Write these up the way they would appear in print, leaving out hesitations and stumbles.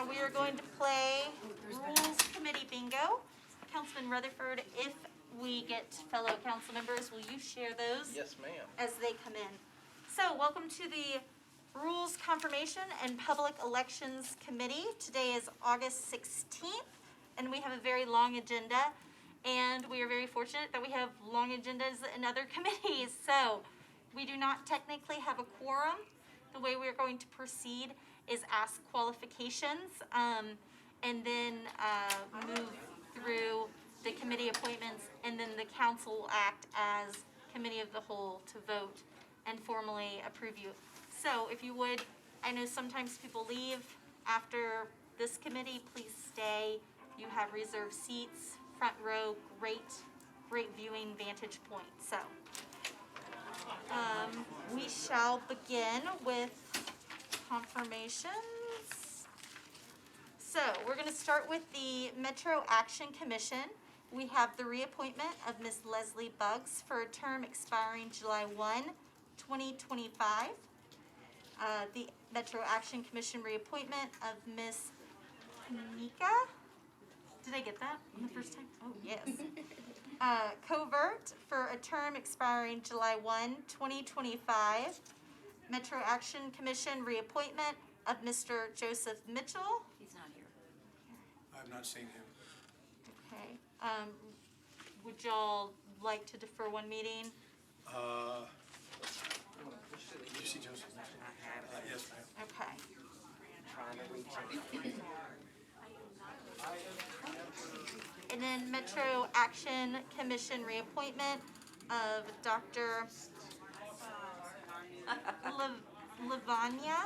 Now we are going to play Rules Committee Bingo. Councilman Rutherford, if we get fellow council members, will you share those? Yes, ma'am. As they come in. So welcome to the Rules Confirmation and Public Elections Committee. Today is August 16th, and we have a very long agenda. And we are very fortunate that we have long agendas in other committees. So we do not technically have a quorum. The way we're going to proceed is ask qualifications and then move through the committee appointments, and then the council will act as committee of the whole to vote and formally approve you. So if you would, I know sometimes people leave after this committee, please stay. You have reserved seats, front row, great viewing vantage point. So we shall begin with confirmations. So we're going to start with the Metro Action Commission. We have the reappointment of Ms. Leslie Buggs for a term expiring July 1, 2025. The Metro Action Commission reappointment of Ms. Nika. Did I get that the first time? Oh, yes. Covert for a term expiring July 1, 2025. Metro Action Commission reappointment of Mr. Joseph Mitchell. He's not here. I've not seen him. Okay. Would y'all like to defer one meeting? Did you see Joseph? Yes, ma'am. Okay. Trying to reach him. And then Metro Action Commission reappointment of Dr. Lavania.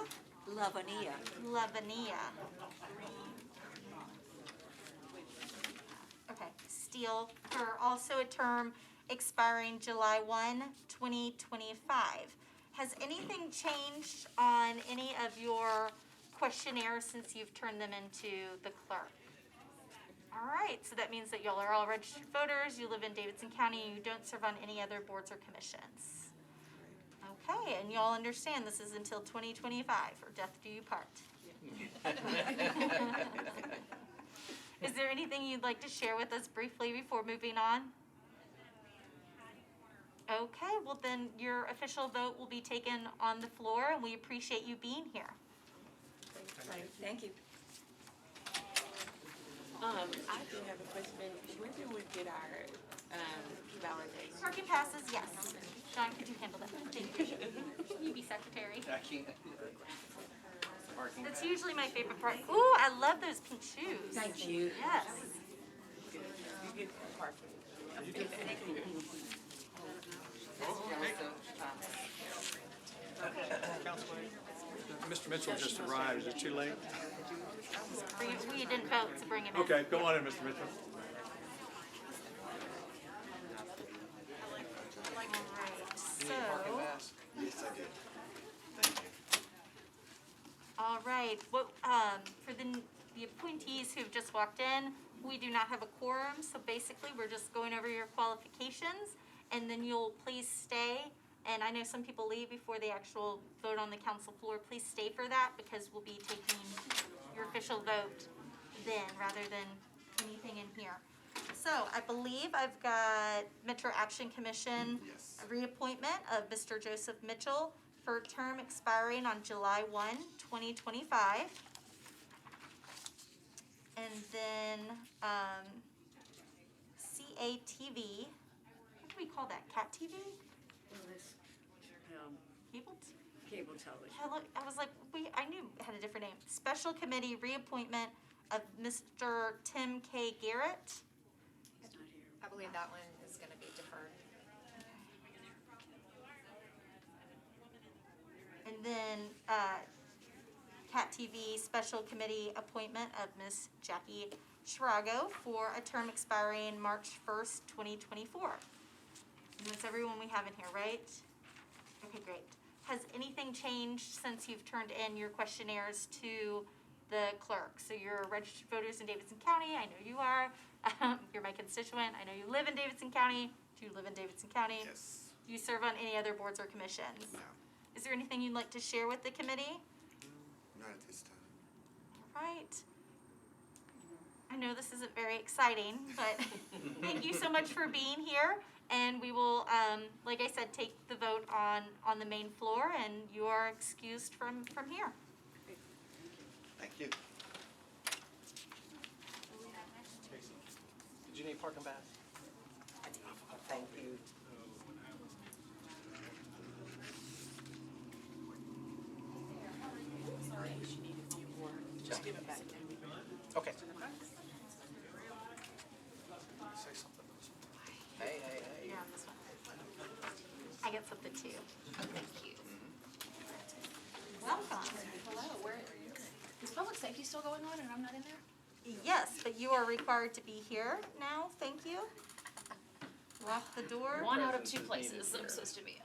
Okay, Steele for also a term expiring July 1, 2025. Has anything changed on any of your questionnaires since you've turned them into the clerk? All right, so that means that y'all are all registered voters, you live in Davidson County, and you don't serve on any other boards or commissions. Okay, and y'all understand this is until 2025, or death do you part. Is there anything you'd like to share with us briefly before moving on? Okay, well then your official vote will be taken on the floor, and we appreciate you being here. Thank you. I do have a question. When do we get our validation? Parking passes, yes. John, could you handle that? Thank you. You be secretary. I can't. Parking. That's usually my favorite part. Ooh, I love those pink shoes. Thank you. Yes. You get parking. Mr. Mitchell just arrived. Is it too late? We didn't vote to bring him in. Okay, go on in, Mr. Mitchell. All right, so. Yes, I did. Thank you. All right, for the appointees who've just walked in, we do not have a quorum, so basically we're just going over your qualifications, and then you'll please stay. And I know some people leave before the actual vote on the council floor. Please stay for that, because we'll be taking your official vote then, rather than anything in here. So I believe I've got Metro Action Commission reappointment of Mr. Joseph Mitchell for a term expiring on July 1, 2025. And then CATV, what do we call that? Cat TV? Cable television. I was like, I knew it had a different name. Special Committee reappointment of Mr. Tim K. Garrett. He's not here. I believe that one is going to be deferred. And then Cat TV Special Committee appointment of Ms. Jackie Schrago for a term expiring March 1st, 2024. And that's everyone we have in here, right? Okay, great. Has anything changed since you've turned in your questionnaires to the clerk? So you're registered voters in Davidson County. I know you are. You're my constituent. I know you live in Davidson County. Do you live in Davidson County? Yes. Do you serve on any other boards or commissions? No. Is there anything you'd like to share with the committee? Not at this time. All right. I know this isn't very exciting, but thank you so much for being here. And we will, like I said, take the vote on the main floor, and you are excused from here. Thank you. Did you need parking pass? Thank you. Just give it back. Okay. Say something. Hey. Yeah, this one. I get something too. Thank you. Welcome. Hello, is public safety still going on and I'm not in there? Yes, but you are required to be here now. Thank you. Lock the door. One out of two places I'm supposed to be.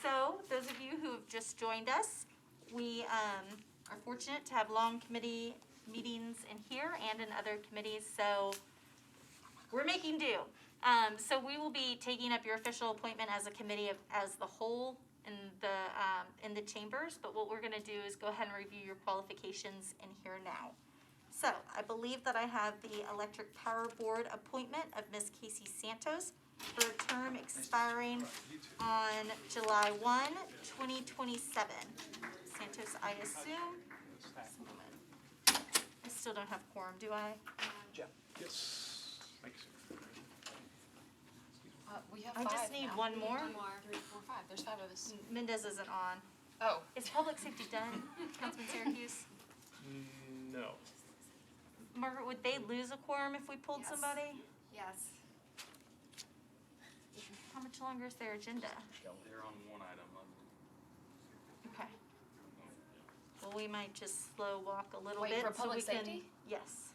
So, those of you who have just joined us, we are fortunate to have long committee meetings in here and in other committees, so we're making do. So we will be taking up your official appointment as a committee as the whole in the chambers, but what we're gonna do is go ahead and review your qualifications in here now. So, I believe that I have the Electric Power Board appointment of Ms. Casey Santos for a term expiring on July 1, 2027. Santos, I assume. Just a moment. I still don't have quorum, do I? Jeff? Yes. Thank you, sir. We have I five just need now. one more. 3, 4, 5. There's 5 of us. Mendez isn't on. Oh, Is public safety done, Councilman Syracuse? No. Margaret, would they lose a quorum if we pulled Yes. somebody? Yes. How much longer is their agenda? They're on one item. Okay. Well, we might just slow walk a little Wait bit. for so public we can- safety? Yes.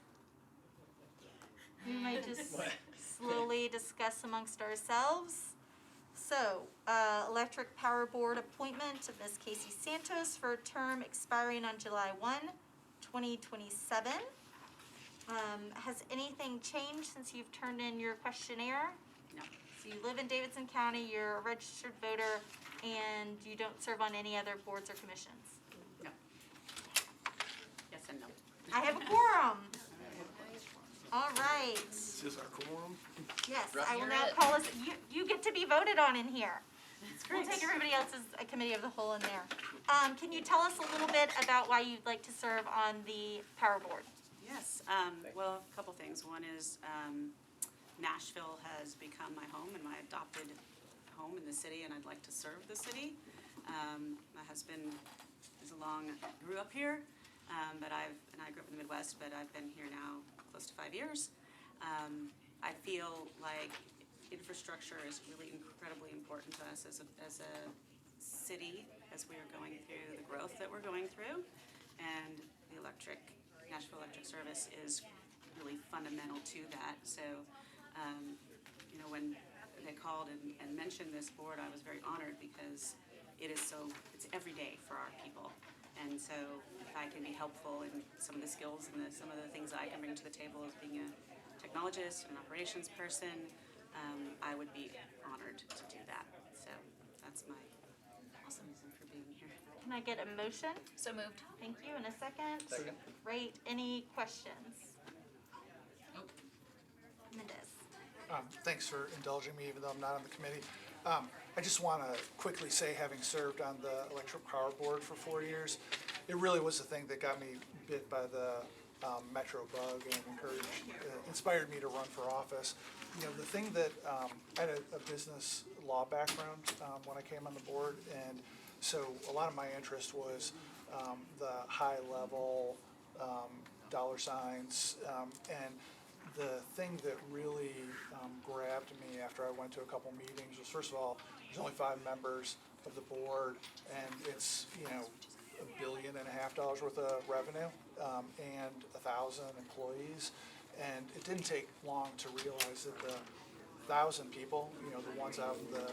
We might just slowly discuss amongst ourselves. So, Electric Power Board appointment of Ms. Casey Santos for a term expiring on July 1, 2027. Has anything changed since you've turned in your questionnaire? No. So you live in Davidson County, you're a registered voter, and you don't serve on any other boards or commissions? No. Yes and no. I have a quorum. All right. Is this our quorum? Yes, I will You're now it. call us, you get to be voted on in here. We'll take everybody else as a committee of the whole in there. Can you tell us a little bit about why you'd like to serve on the Power Board? Yes, well, a couple things. One is Nashville has become my home and my adopted home in the city, and I'd like to serve the city. My husband grew up here, but I grew up in the Midwest, but I've been here now close to 5 years. I feel like infrastructure is really incredibly important to us as a city as we are going through the growth that we're going through, and the Nashville Electric Service is really fundamental to that. So, when they called and mentioned this board, I was very honored because it's every day for our people. And so if I can be helpful in some of the skills and some of the things I can bring to the table as being a technologist and an operations person, I would be honored to do that. So that's my awesome reason for being here. Can I get a motion? so moved. Thank you, in a second. Second. Great, any questions? Mendez. Thanks for indulging me, even though I'm not on the committee. I just want to quickly say, having served on the Electric Power Board for 4 years, it really was the thing that got me bit by the Metro bug and inspired me to run for office. The thing that, I had a business law background when I came on the board, and so a lot of my interest was the high-level dollar signs, and the thing that really grabbed me after I went to a couple meetings was, first of all, there's only 5 members of the board, and it's, $1.5 billion worth of revenue, and 1,000 employees. And it didn't take long to realize that the 1,000 people, the ones out in the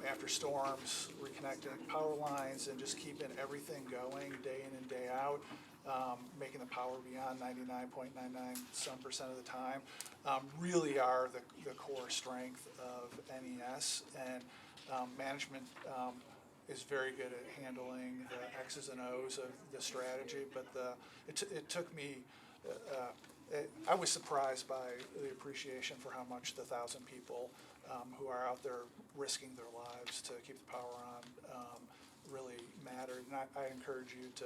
after storms, reconnecting power lines and just keeping everything going day in and day out, making the power beyond 99.99% of the time, really are the core strength of NES. And management is very good at handling the X's and O's of the strategy, but it took me, I was surprised by the appreciation for how much the 1,000 people who are out there risking their lives to keep the power on really mattered. And I encourage you to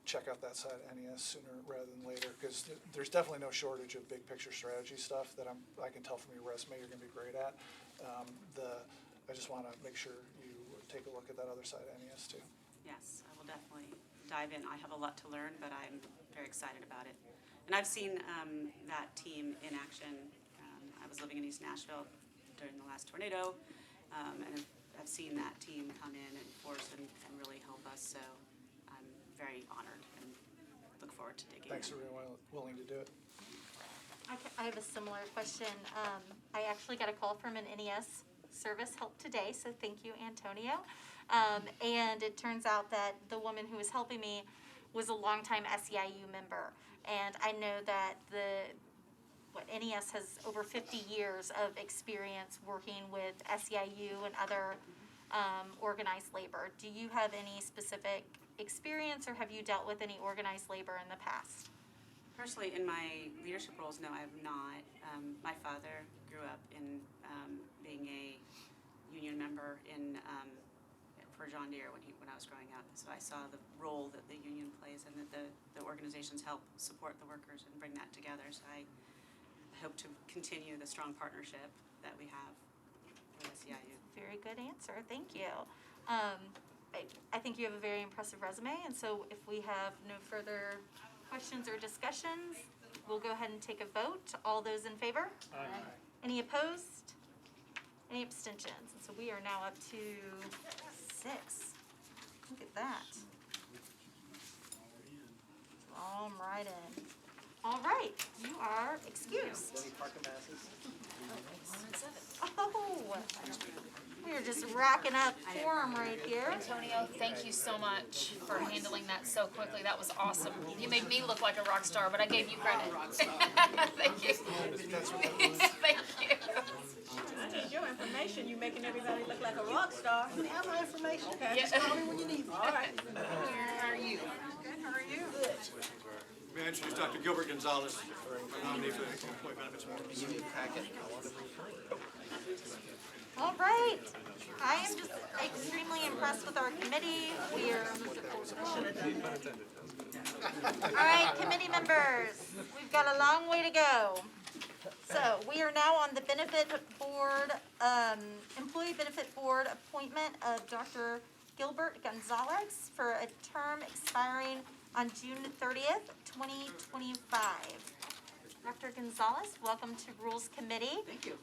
check out that side of NES sooner rather than later, because there's definitely no shortage of big picture strategy stuff that I can tell from your resume you're going to be great at. I just want to make sure you take a look at that other side of NES too. Yes, I will definitely dive in. I have a lot to learn, but I'm very excited about it. And I've seen that team in action. I was living in East Nashville during the last tornado, and I've seen that team come in and force and really help us. So I'm very honored and look forward to digging Thanks in. for being willing to do it. I have a similar question. I actually got a call from an NES service help today, so thank you, Antonio. And it turns out that the woman who was helping me was a longtime SEIU member. And I know that NES has over 50 years of experience working with SEIU and other organized labor. Do you have any specific experience, or have you dealt with any organized labor in the past? Personally, in my leadership roles, no, I have not. My father grew up in being a union member for John Deere when I was growing up. So I saw the role that the union plays and that the organizations help support the workers and bring that together. So I hope to continue the strong partnership that we have with SEIU. Very good answer, thank you. I think you have a very impressive resume, and so if we have no further questions or discussions, we'll go ahead and take a vote. All those in favor? Aye. Any opposed? Any abstentions? And so we are now up to 6. Look at that. All right in. All right, you are excused. Any parking passes? Oh, we are just racking up quorum right here. Antonio, thank you so much for handling that so quickly. That was awesome. You made me look like a rock star, but I gave you credit. Thank you. Thank you. I need your information. You making everybody look like a rock star. You have my information. Okay, Yeah. just call me when you need me. All right. How are you? Good. How are you? Good. May I introduce Dr. Gilbert Gonzalez, nominee for the Employee Benefits Board. Give me a packet. All right. I am just extremely impressed with our committee. We are. All right, committee members, we've got a long way to go. So we are now on the benefit board, employee benefit board appointment of Dr. Gilbert Gonzalez for a term expiring on June 30th, 2025. Dr. Gonzalez, welcome to Rules Committee. Thank you.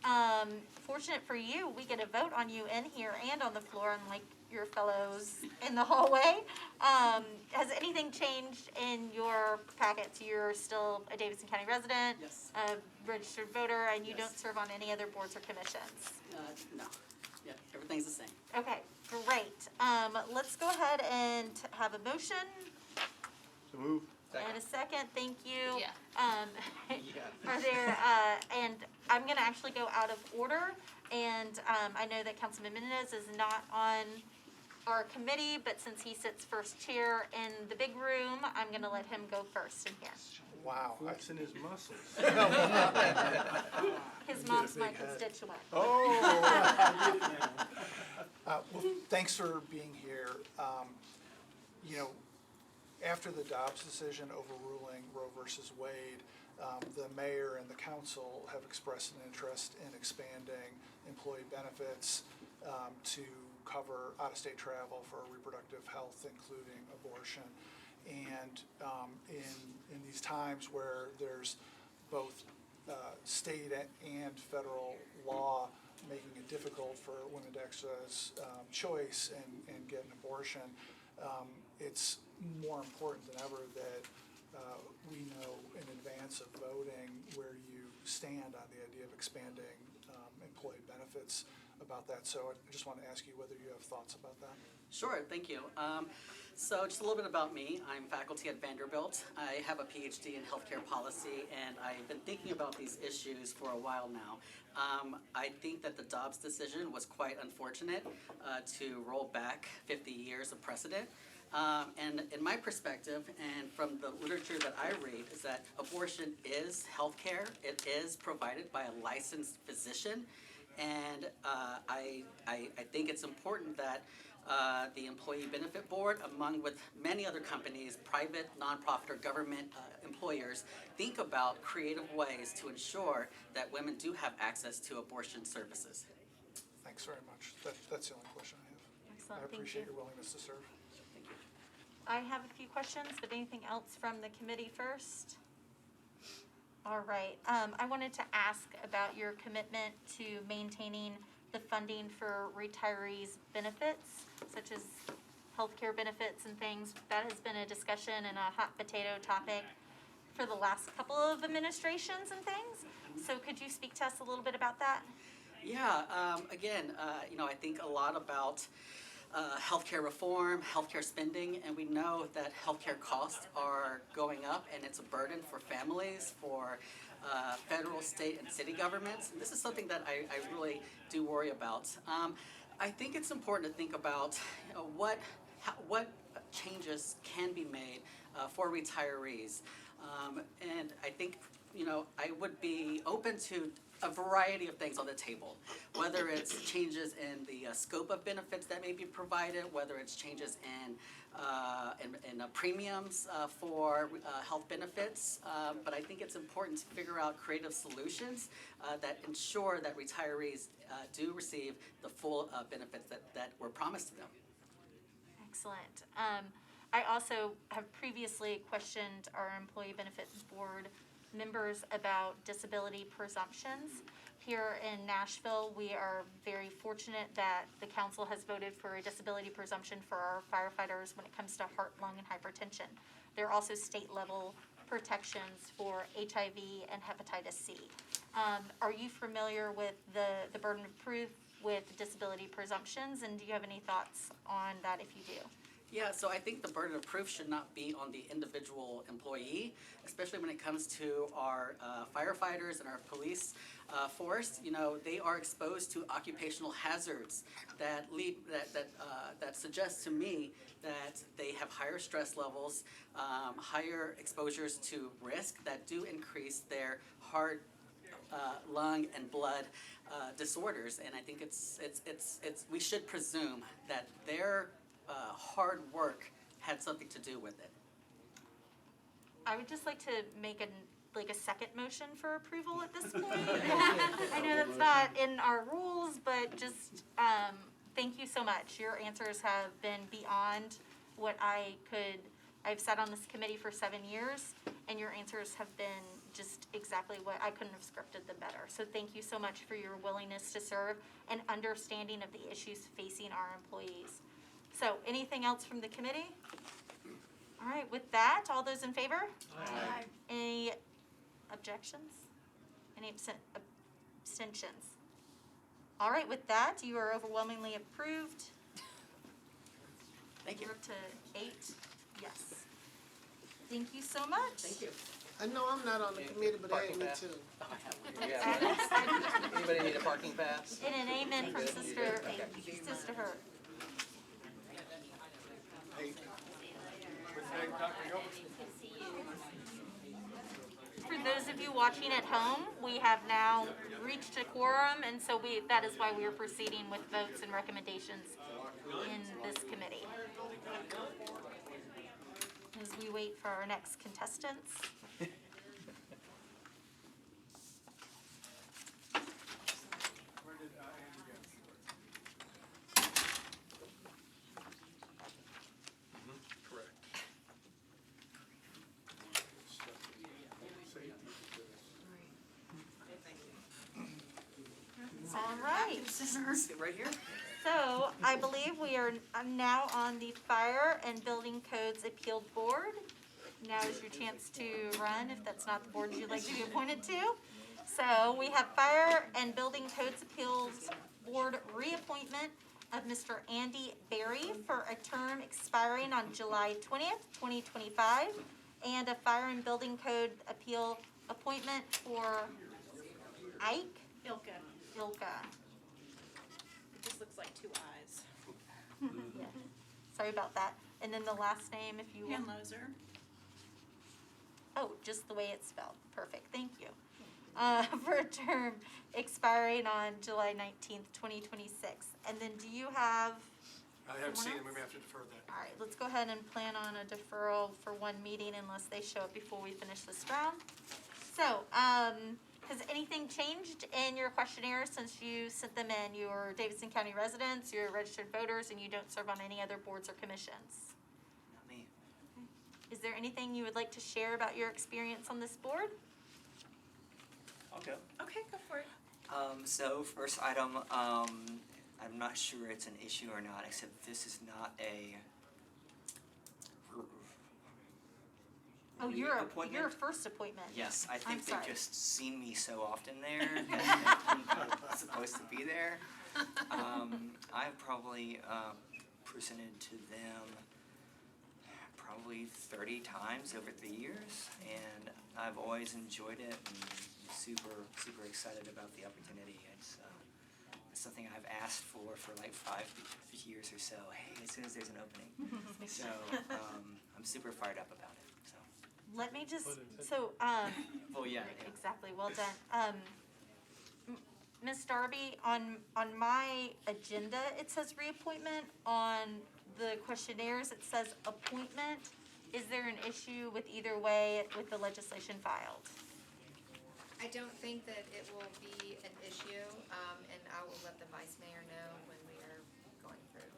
Fortunate for you, we get a vote on you in here and on the floor, unlike your fellows in the hallway. Has anything changed in your packets? You're still a Davidson County resident? Yes. A registered voter, and you Yes. don't serve on any other boards or commissions? No, yeah, everything's the same. Okay, great. Let's go ahead and have a motion So move. and a second. Thank you. Yeah. Are there, and I'm gonna actually go out of order, and, I know that Councilman Mendez is not on our committee, but since he sits first chair in the big room, I'm gonna let him go first in here. Wow. Flexing his muscles. His mom's my big head. constituent. Well, thanks for being here. You know, after the Dobbs decision overruling Roe versus Wade, the mayor and the council have expressed an interest in expanding employee benefits to cover out-of-state travel for reproductive health, including abortion. And in these times where there's both state and federal law making it difficult for women to exercise choice and get an abortion, it's more important than ever that we know in advance of voting where you stand on the idea of expanding employee benefits about that. So I just want to ask you whether you have thoughts about that. Sure, thank you. So just a little bit about me. I'm faculty at Vanderbilt. I have a PhD in healthcare policy, and I've been thinking about these issues for a while now. I think that the Dobbs decision was quite unfortunate to roll back 50 years of precedent. And in my perspective, and from the literature that I read, is that abortion is healthcare. It is provided by a licensed physician. And I think it's important that the Employee Benefit Board, among with many other companies, private, nonprofit, or government employers, think about creative ways to ensure that women do have access to abortion services. Thanks very much. That's the only question I have. Excellent, I thank appreciate you. your willingness to serve. Thank you. I have a few questions, but anything else from the committee first? All right, I wanted to ask about your commitment to maintaining the funding for retirees' benefits, such as healthcare benefits and things. That has been a discussion and a hot potato topic for the last couple of administrations and things. So could you speak to us a little bit about that? Yeah, again, I think a lot about healthcare reform, healthcare spending, and we know that healthcare costs are going up, and it's a burden for families, for federal, state, and city governments. And this is something that I really do worry about. I think it's important to think about what changes can be made for retirees. And I think, I would be open to a variety of things on the table, whether it's changes in the scope of benefits that may be provided, whether it's changes in premiums for health benefits. But I think it's important to figure out creative solutions that ensure that retirees do receive the full benefits that were promised to them. Excellent. I also have previously questioned our Employee Benefits Board members about disability presumptions. Here in Nashville, we are very fortunate that the council has voted for a disability presumption for our firefighters when it comes to heart, lung, and hypertension. There are also state level protections for HIV and hepatitis C. Are you familiar with the burden of proof with disability presumptions, and do you have any thoughts on that if you do? Yeah, so I think the burden of proof should not be on the individual employee, especially when it comes to our firefighters and our police force. They are exposed to occupational hazards that suggest to me that they have higher stress levels, higher exposures to risk that do increase their heart, lung, and blood disorders. And I think we should presume that their hard work had something to do with it. I would just like to make a second motion for approval at this point. I know that's not in our rules, but just thank you so much. Your answers have been beyond what I've sat on this committee for 7 years, and your answers have been just exactly what I couldn't have scripted them better. So thank you so much for your willingness to serve and understanding of the issues facing our employees. So anything else from the committee? All right, with that, all those in favor? Aye. Any objections? Any abstentions? All right, with that, you are overwhelmingly approved. Thank you. We're up to 8 yes. Thank you so much. Thank you. I know I'm not on the committee, but hey, me too. Anybody need a parking pass? And an amen from Sister Hurt. Dr. Gilbert. For those of you watching at home, we have now reached a quorum, and so that is why we are proceeding with votes and recommendations in this committee. As we wait for our next contestants. Where did Andrew go? Correct. All right. Sit right here. So I believe we are now on the Fire and Building Codes Appeal Board. Now is your chance to run if that's not the board you'd like to be appointed to. So we have Fire and Building Codes Appeals Board reappointment of Mr. Andy Berry for a term expiring on July 20th, 2025, and a Fire and Building Code Appeal appointment for Ike Ilka, Ilka. it just looks like two eyes. Yeah. Sorry about that. And then the last name, if you will. Hanloser. Oh, just the way it's spelled. Perfect, thank you. For a term expiring on July 19th, 2026. And then do you have, I haven't seen Someone them, we else? may have to defer that. all right, let's go ahead and plan on a deferral for one meeting unless they show up before we finish this round. So, has anything changed in your questionnaire since you sent them in? You're Davidson County residents, you're registered voters, and you don't serve on any other boards or commissions. Not me. Is there anything you would like to share about your experience on this board? I'll go. Okay, go for it. So first item, I'm not sure it's an issue or not, except this is not a Oh, you're a Reappointment? first appointment. yes, I I'm think sorry. they've just seen me so often there that I'm supposed to be there. I've probably presented to them probably 30 times over the years, and I've always enjoyed it and super excited about the opportunity. It's something I've asked for like 5 years or so. Hey, as soon as there's an opening. So I'm super fired up about it. So Let me just, oh yeah. exactly, well done. Ms. Darby, on my agenda, it says reappointment. On the questionnaires, it says appointment. Is there an issue with either way with the legislation filed? I don't think that it will be an issue, and I will let the vice mayor know when we are going through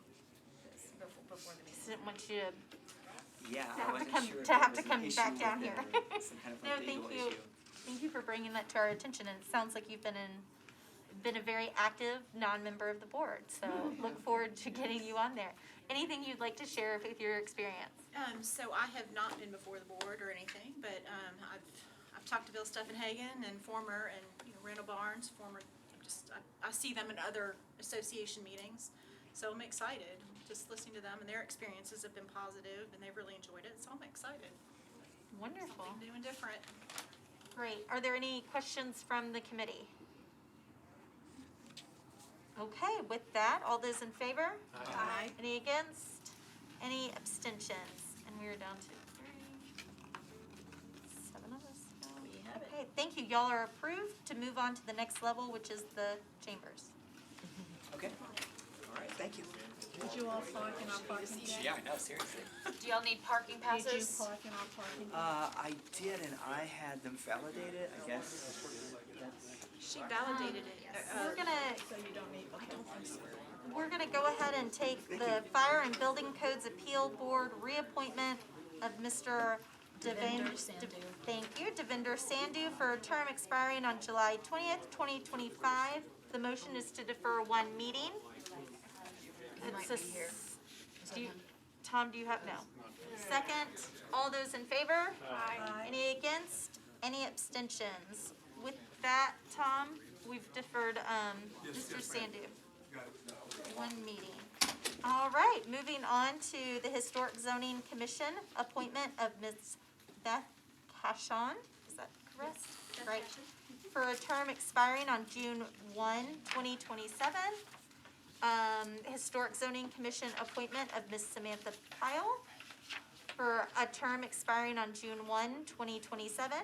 this before the meeting. Just didn't want you to Yeah, to I have to wasn't come- sure if to there have was to an come issue back with down it here. or some kind of No, like thank legal you. issue. Thank you for bringing that to our attention, and it sounds like you've been a very active non-member of the board, so look forward to getting you on there. Anything you'd like to share with your experience? So I have not been before the board or anything, but I've talked to Bill Steffenhagen and Randall Barnes, I see them in other association meetings, so I'm excited. Just listening to them, and their experiences have been positive, and they've really enjoyed it, so I'm excited. Wonderful. Something new and different. Great. Are there any questions from the committee? Okay, with that, all those in favor? Aye. Any against? Any abstentions? And we are down to 7 of us now. We have it. Okay, thank you. Y'all are approved to move on to the next level, which is the chambers. Okay. All right. Thank you. Did you all park in our parking lot? Yeah, I know. Seriously. Do y'all need parking passes? Did you park in our parking lot? I did, and I had them validated. I guess. She validated it. We're gonna, So you don't need, okay. we're gonna go ahead and take the Fire and Building Codes Appeal Board reappointment of Mr. Devinder Sandhu. Thank you, Devinder Sandhu, for a term expiring on July 20th, 2025. The motion is to defer one meeting. He might be here. Tom, do you have, no? Second, all those in favor? Aye. Any against? Any abstentions? With that, Tom, we've deferred, Mr. Sandhu. Got it. One meeting. All right, moving on to the Historic Zoning Commission, appointment of Ms. Beth Cashon, is that correct? Right. For a term expiring on June 1, 2027. Historic Zoning Commission appointment of Ms. Samantha Pyle for a term expiring on June 1, 2027.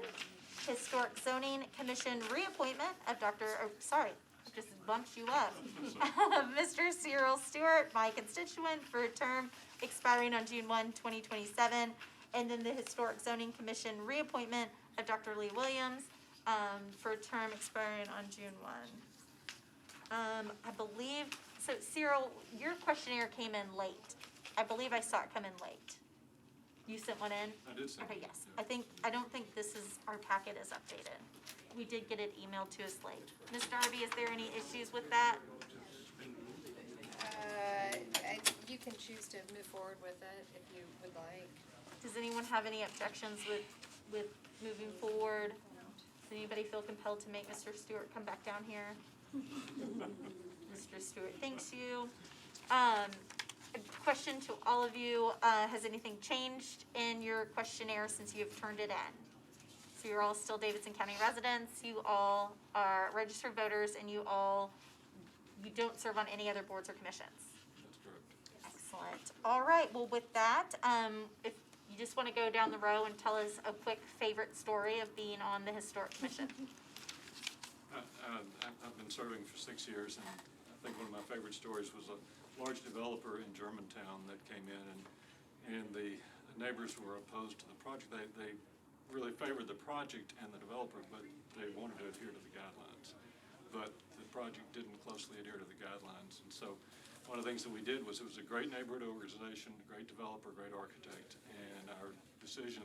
Historic Zoning Commission reappointment of I just bumped you up. Mr. Cyril Stewart, my constituent, for a term expiring on June 1, 2027. And then the Historic Zoning Commission reappointment of Dr. Lee Williams for a term expiring on June 1. I believe, so Cyril, your questionnaire came in late. I believe I saw it come in late. You sent one in? I did send Okay, it, yes. I don't think this is, our packet is updated. We did get it emailed to us late. Ms. Darby, is there any issues with that? You can choose to move forward with it if you would like. Does anyone have any objections with moving forward? Does anybody feel compelled to make Mr. Stewart come back down here? Mr. Stewart thanks you. A question to all of you, has anything changed in your questionnaire since you have turned it in? So you're all still Davidson County residents, you all are registered voters, and you don't serve on any other boards or commissions? That's correct. Excellent. All right, well, with that, if you just want to go down the row and tell us a quick favorite story of being on the Historic Commission. I've been serving for 6 years, and I think one of my favorite stories was a large developer in Germantown that came in, and the neighbors were opposed to the project. They really favored the project and the developer, but they wanted to adhere to the guidelines. But the project didn't closely adhere to the guidelines, and so one of the things that we did was, it was a great neighborhood organization, great developer, great architect, and our decision,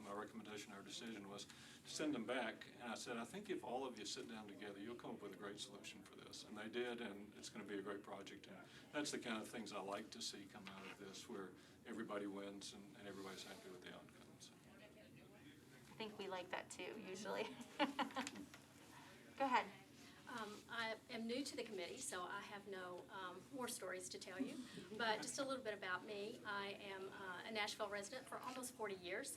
my recommendation, our decision was to send them back. And I said, I think if all of you sit down together, you'll come up with a great solution for this. And they did, and it's going to be a great project. And that's the kind of things I like to see come out of this, where everybody wins and everybody's happy with the outcome. So. I think we like that too, usually. Go ahead. I am new to the committee, so I have no war stories to tell you, but just a little bit about me. I am a Nashville resident for almost 40 years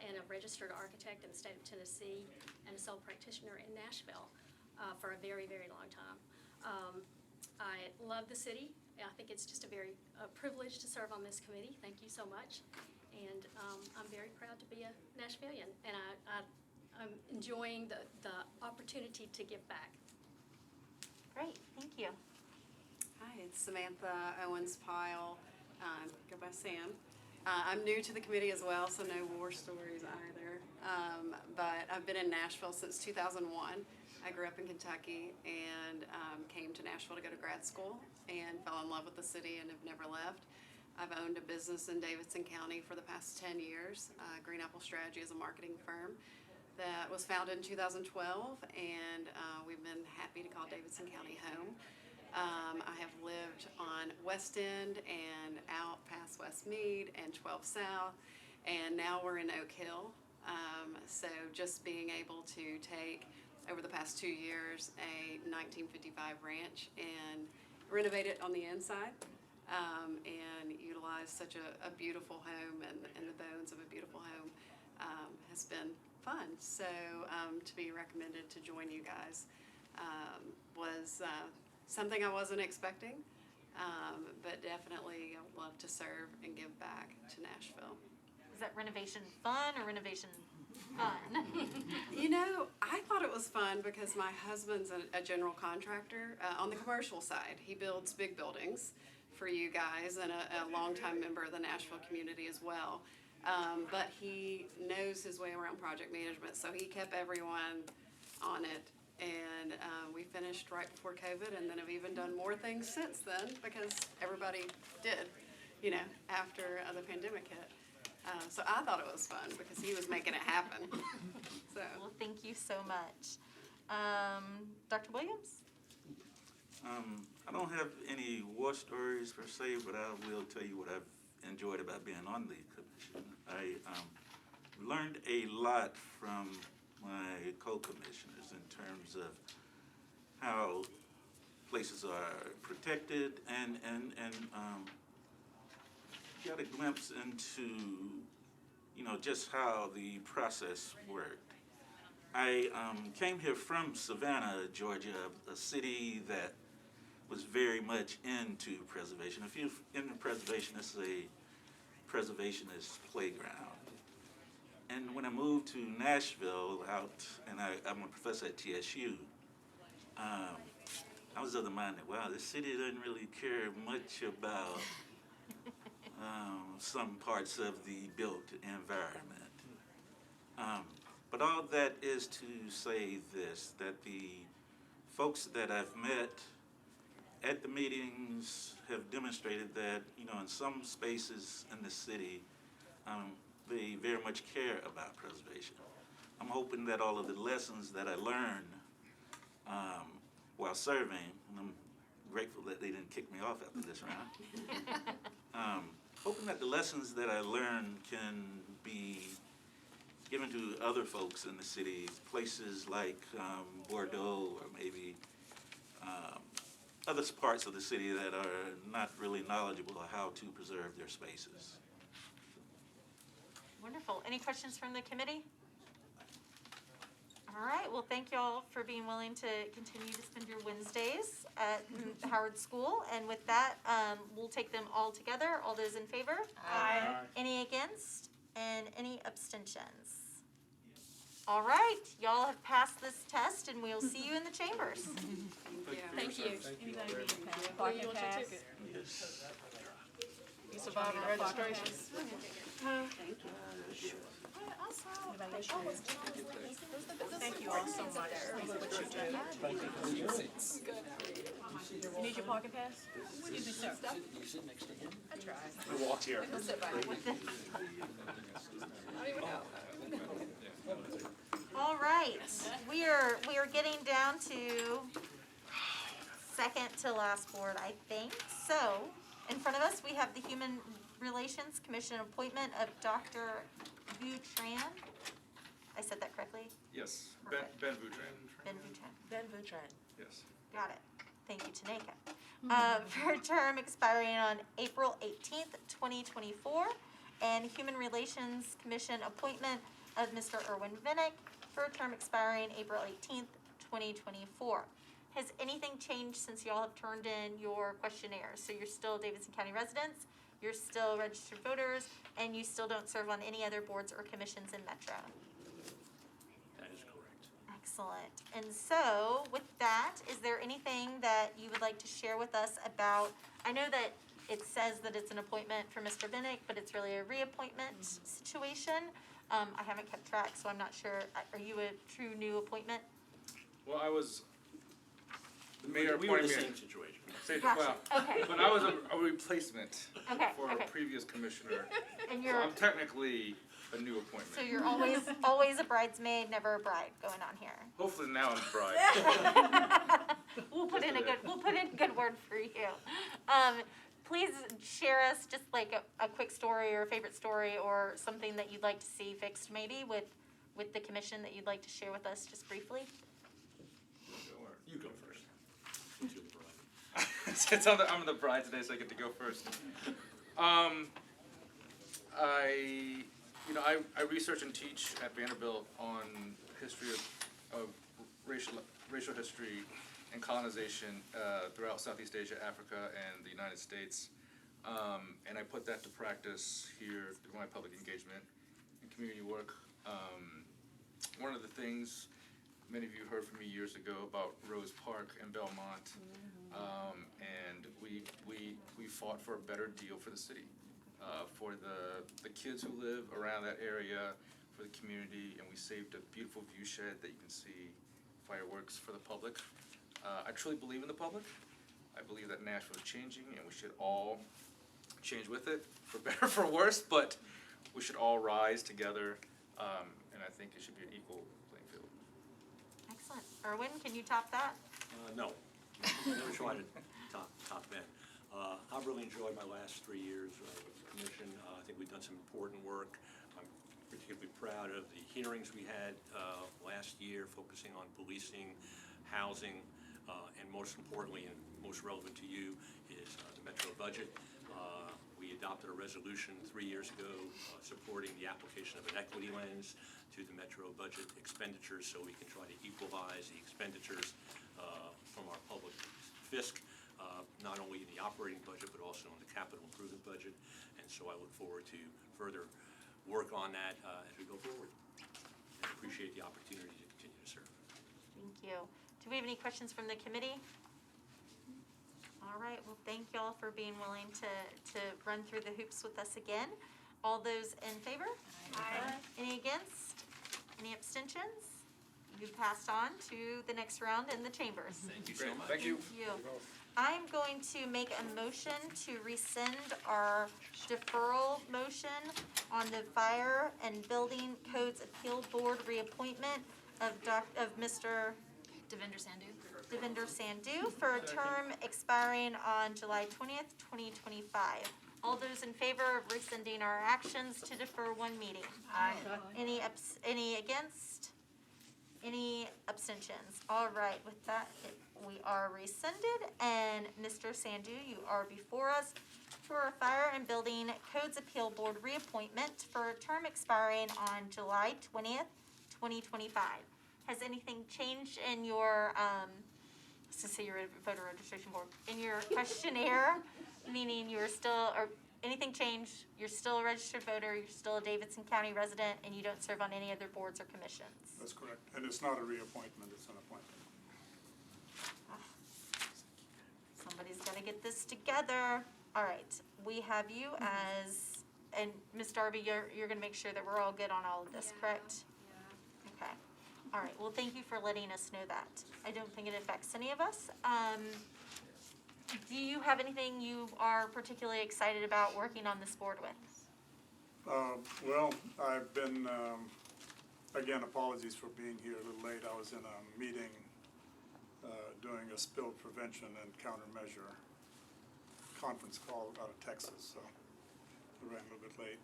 and a registered architect in the state of Tennessee and a sole practitioner in Nashville for a very, very long time. I love the city. I think it's just a very privilege to serve on this committee. Thank you so much. And I'm very proud to be a Nashvilleian, and I'm enjoying the opportunity to give back. Great, thank you. Hi, it's Samantha Owens-Pyle. Go by Sam. I'm new to the committee as well, so no war stories either. But I've been in Nashville since 2001. I grew up in Kentucky and came to Nashville to go to grad school and fell in love with the city and have never left. I've owned a business in Davidson County for the past 10 years. Green Apple Strategy is a marketing firm that was founded in 2012, and we've been happy to call Davidson County home. I have lived on West End and out past Westmead and 12 South, and now we're in Oak Hill. So just being able to take, over the past 2 years, a 1955 ranch and renovate it on the inside, and utilize such a beautiful home and the bones of a beautiful home has been fun. So to be recommended to join you guys was something I wasn't expecting, but definitely I would love to serve and give back to Nashville. Is that renovation fun or renovation fun? You know, I thought it was fun because my husband's a general contractor on the commercial side. He builds big buildings for you guys and a longtime member of the Nashville community as well. But he knows his way around project management, so he kept everyone on it. And we finished right before COVID, and then have even done more things since then because everybody did, you know, after the pandemic hit. So I thought it was fun because he was making it happen. So. Well, thank you so much. Dr. Williams? I don't have any war stories per se, but I will tell you what I've enjoyed about being on the commission. I learned a lot from my co-commissioners in terms of how places are protected and got a glimpse into, you know, just how the process worked. I came here from Savannah, Georgia, a city that was very much into preservation. If you're into preservation, it's a preservationist playground. And when I moved to Nashville, and I'm a professor at TSU, I was of the mind that, wow, this city doesn't really care much about some parts of the built environment. But all that is to say this, that the folks that I've met at the meetings have demonstrated that, you know, in some spaces in the city, they very much care about preservation. I'm hoping that all of the lessons that I learned while serving, and I'm grateful that they didn't kick me off after this round, hoping that the lessons that I learned can be given to other folks in the city, places like Bordeaux or maybe other parts of the city that are not really knowledgeable of how to preserve their spaces. Wonderful. Any questions from the committee? All right, well, thank you all for being willing to continue to spend your Wednesdays at Howard School. And with that, we'll take them all together. All those in favor? Aye. Any against? And any abstentions? All right, y'all have passed this test and we'll see you in the chambers. Thank you. Parking pass. Yes. You survived the registration. Thank you all so much for what you do. You need your parking pass? What do you do, sir? You sit next to him? I tried. He walks here. He'll sit by me. I don't even know. All right, we are getting down to second to last board, I think. So, in front of us, we have the Human Relations Commission appointment of Dr. Boutran. I said that correctly? Yes, Perfect. Ben Boutran, Ben Boutran. Ben Boutran. yes. Got it. Thank you, Tanaka. For a term expiring on April 18th, 2024. And Human Relations Commission appointment of Mr. Erwin Vinnick for a term expiring April 18th, 2024. Has anything changed since y'all have turned in your questionnaires? So you're still Davidson County residents, you're still registered voters, and you still don't serve on any other boards or commissions in Metro? That is correct. Excellent. And so, with that, is there anything that you would like to share with us about, I know that it says that it's an appointment for Mr. Vinnick, but it's really a reappointment situation. I haven't kept track, so I'm not sure. Are you a true new appointment? Well, I was, the mayor We were in appointed the me. same situation. Gotcha. Okay. But I was a replacement Okay, for okay. a previous commissioner. And So you're, I'm technically a new appointment. so you're always a bridesmaid, never a bride going on here. Hopefully now I'm a bride. We'll put in a good word for you. Please share us just like a quick story or a favorite story or something that you'd like to see fixed maybe with the commission that you'd like to share with us just briefly. You go first. Since you're the bride. Since I'm the bride today, so I get to go first. I research and teach at Vanderbilt on history of racial history and colonization throughout Southeast Asia, Africa, and the United States. And I put that to practice here through my public engagement and community work. One of the things many of you heard from me years ago about Rose Park and Belmont, and we fought for a better deal for the city, for the kids who live around that area, for the community, and we saved a beautiful view shed that you can see fireworks for the public. I truly believe in the public. I believe that Nashville is changing, and we should all change with it, for better or for worse, but we should all rise together, and I think it should be an equal playing field. Excellent. Erwin, can you top that? No, never tried to top that. I've really enjoyed my last 3 years with the commission. I think we've done some important work. I'm particularly proud of the hearings we had last year, focusing on policing, housing, and most importantly, and most relevant to you, is the Metro budget. We adopted a resolution 3 years ago supporting the application of an equity lens to the Metro budget expenditures, so we can try to equalize the expenditures from our public fisc, not only in the operating budget, but also in the capital improvement budget. And so I look forward to further work on that as we go forward. And I appreciate the opportunity to continue to serve. Thank you. Do we have any questions from the committee? All right, well, thank y'all for being willing to run through the hoops with us again. All those in favor? Aye. Any against? Any abstentions? You passed on to the next round in the chambers. Thank you so Great, much. thank you. Thank you. I'm going to make a motion to rescind our deferral motion on the Fire and Building Codes Appeal Board reappointment of Mr. Devinder Sandhu for a term expiring on July 20th, 2025. All those in favor of rescinding our actions to defer one meeting? Aye. Any against? Any abstentions? All right, with that, we are rescinded, and Mr. Sandu, you are before us for a Fire and Building Codes Appeal Board reappointment for a term expiring on July 20th, 2025. Has anything changed in your, to say your voter registration board, in your questionnaire, meaning you're still, or anything changed, you're still a registered voter, you're still a Davidson County resident, and you don't serve on any other boards or commissions? That's correct. And it's not a reappointment, it's an appointment. Somebody's gotta get this together. All right, we have you as, and Ms. Darby, you're gonna make sure that we're all good on all of this, correct? Yeah. Okay. All right, well, thank you for letting us know that. I don't think it affects any of us. Do you have anything you are particularly excited about working on this board with? Well, I've been, again, apologies for being here a little late. I was in a meeting doing a spill prevention and countermeasure conference call out of Texas, so I ran a little bit late.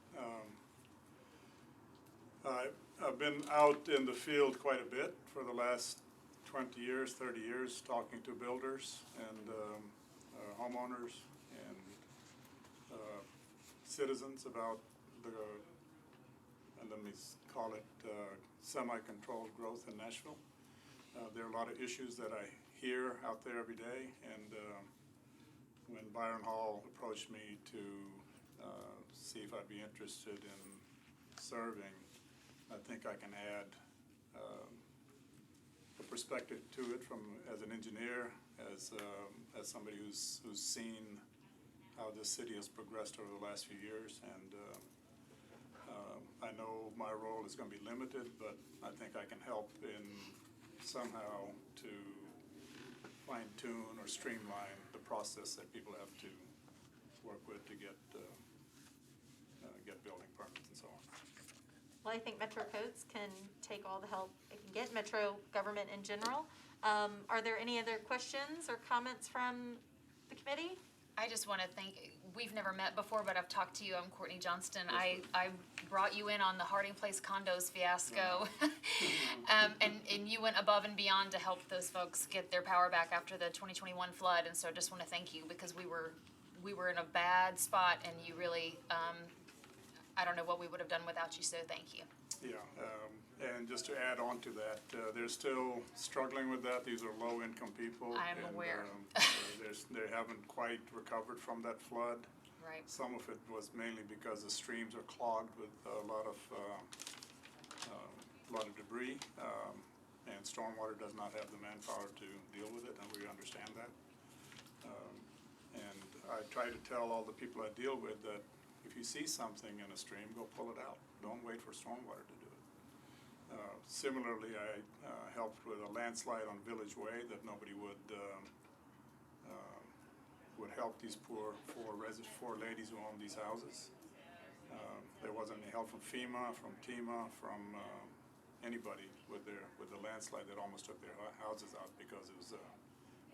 I've been out in the field quite a bit for the last 20 years, 30 years, talking to builders and homeowners and citizens about and let me call it semi-controlled growth in Nashville. There are a lot of issues that I hear out there every day, and when Byron Hall approached me to see if I'd be interested in serving, I think I can add a perspective to it from as an engineer, as somebody who's seen how this city has progressed over the last few years, and I know my role is going to be limited, but I think I can help in somehow to fine-tune or streamline the process that people have to work with to get building permits and so on. Well, I think Metro Codes can take all the help it can get, Metro government in general. Are there any other questions or comments from the committee? I just want to thank, we've never met before, but I've talked to you. I'm Courtney Johnston. I brought you in on the Harding Place condos fiasco. And you went above and beyond to help those folks get their power back after the 2021 flood. And so I just want to thank you because we were in a bad spot, and you really, I don't know what we would have done without you, so thank you. Yeah, and just to add on to that, they're still struggling with that. These are low-income people. I am aware. They haven't quite recovered from that flood. Right. Some of it was mainly because the streams are clogged with a lot of debris, and stormwater does not have the manpower to deal with it, and we understand that. And I try to tell all the people I deal with that if you see something in a stream, go pull it out. Don't wait for stormwater to do it. Similarly, I helped with a landslide on Village Way that nobody would help these four ladies who own these houses. There wasn't any help from FEMA, from TEMA, from anybody with the landslide that almost took their houses out because it was a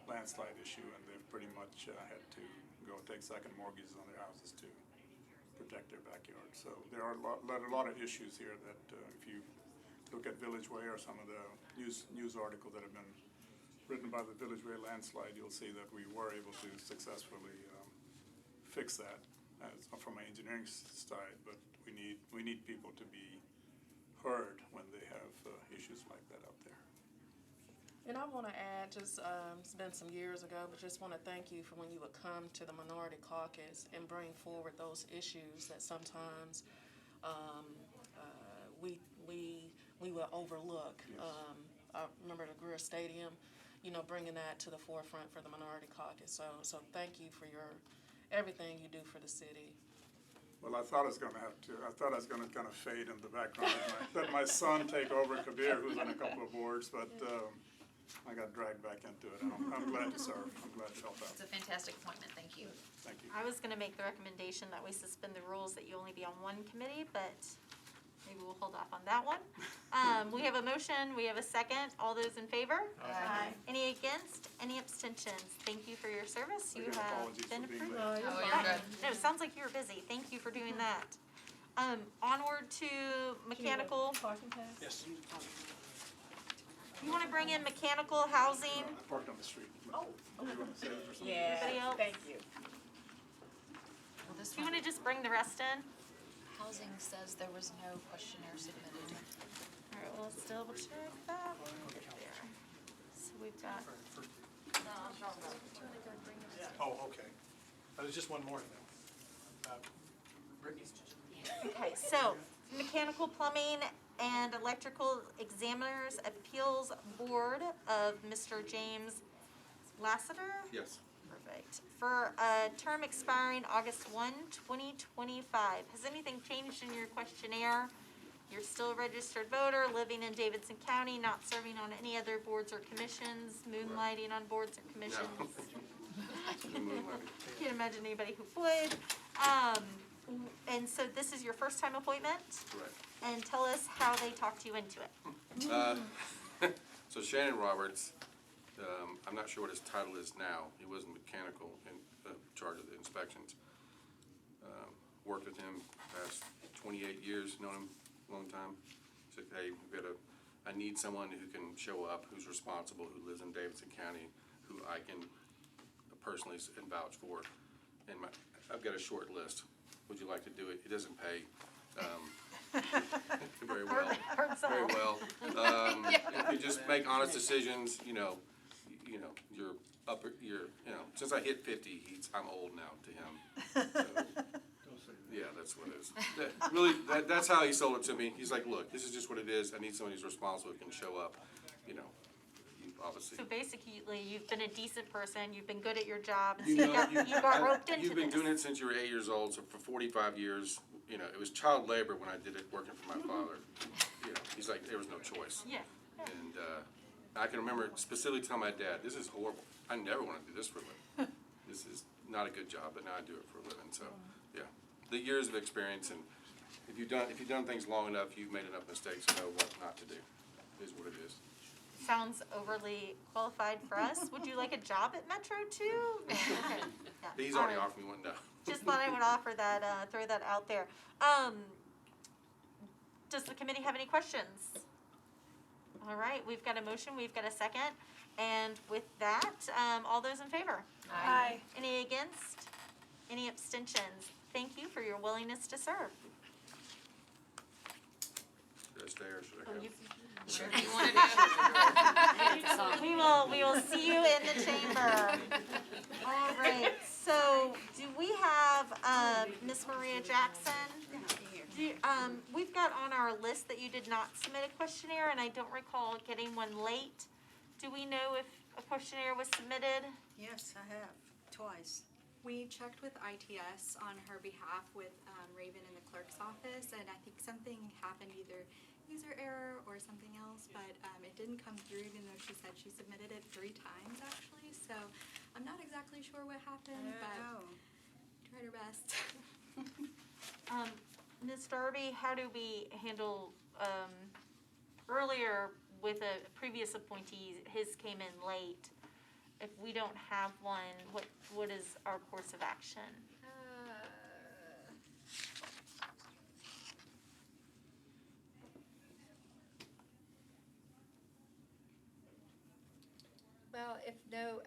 landslide issue, and they've pretty much had to go take second mortgages on their houses to protect their backyard. So there are a lot of issues here that if you look at Village Way or some of the news articles that have been written by the Village Way landslide, you'll see that we were able to successfully fix that from an engineering side, but we need people to be heard when they have issues like that out there. And I want to add, just it's been some years ago, but just want to thank you for when you would come to the Minority Caucus and bring forward those issues that sometimes we will overlook. Yes. I remember the Greer Stadium, bringing that to the forefront for the Minority Caucus. So thank you for everything you do for the city. Well, I thought I was going to kind of fade in the background, let my son take over Kabir, who's on a couple of boards, but I got dragged back into it. I'm glad to serve. I'm glad to help out. It's a fantastic appointment. Thank you. Thank you. I was gonna make the recommendation that we suspend the rules that you only be on one committee, but maybe we'll hold off on that one. We have a motion, we have a second. All those in favor? Aye. Any against? Any abstentions? Thank you for your service. You Again, have apologies been for being approved. late. Oh, you're good. No, it sounds like you were busy. Thank you for doing that. Onward to mechanical. Parking pass? Yes. You wanna bring in mechanical, housing? I parked on the street. Oh. You wanna save it for something? Anybody else? Thank you. Well, this You one, wanna just bring the rest in? housing says there was no questionnaire submitted. Alright, well, let's double check that one. Get there. So we've got, Oh, okay. There's just one more thing. Brittany? okay, so Mechanical, Plumbing, and Electrical Examiners Appeals Board of Mr. James Lassiter? Yes. Perfect. For a term expiring August 1, 2025. Has anything changed in your questionnaire? You're still a registered voter, living in Davidson County, not serving on any other boards or commissions, moonlighting on boards or commissions. Can't imagine anybody who would. And so this is your first time appointment? Correct. And tell us how they talked you into it. So Shannon Roberts, I'm not sure what his title is now. He was mechanical in charge of the inspections. Worked with him past 28 years, known him a long time. Said, hey, I need someone who can show up, who's responsible, who lives in Davidson County, who I can personally vouch for. And I've got a short list. Would you like to do it? It doesn't pay. Very well. Very well. If you just make honest decisions, you're since I hit 50, I'm old now to him. So, yeah, that's what it is. Really, that's how he sold it to me. He's like, look, this is just what it is. I need someone who's responsible, who can show up, obviously. So basically, you've been a decent person, you've been good at your job, and so You you know, got roped into this. You've been doing it since you were 8 years old, so for 45 years, it was child labor when I did it, working for my father. He's like, there was no choice. Yeah. And I can remember specifically telling my dad, this is horrible. I never want to do this for a living. This is not a good job, but now I do it for a living. So, yeah, the years of experience, and if you've done things long enough, you've made enough mistakes to know what not to do. Is what it is. Sounds overly qualified for us. Would you like a job at Metro too? No, okay. Yeah. He's already All right. offered me one now. Just thought I would offer that, throw that out there. Does the committee have any questions? All right, we've got a motion, we've got a second, and with that, all those in favor? Aye. Any against? Any abstentions? Thank you for your willingness to serve. Should I stay or should I go? Sure, do you want to do? We will see you in the chamber. All right, so do we have, Miss Maria Jackson? We've got on our list that you did not submit a questionnaire, and I don't recall getting one late. Do we know if a questionnaire was submitted? Yes, I have, twice. We checked with ITS on her behalf with Raven in the clerk's office, and I think something happened, either user error or something else, but it didn't come through, even though she said she submitted it 3 times actually, so I'm not exactly sure what happened, but tried her best. Ms. Darby, how do we handle, earlier with a previous appointee, his came in late. If we don't have one, what is our course of action? Well, if no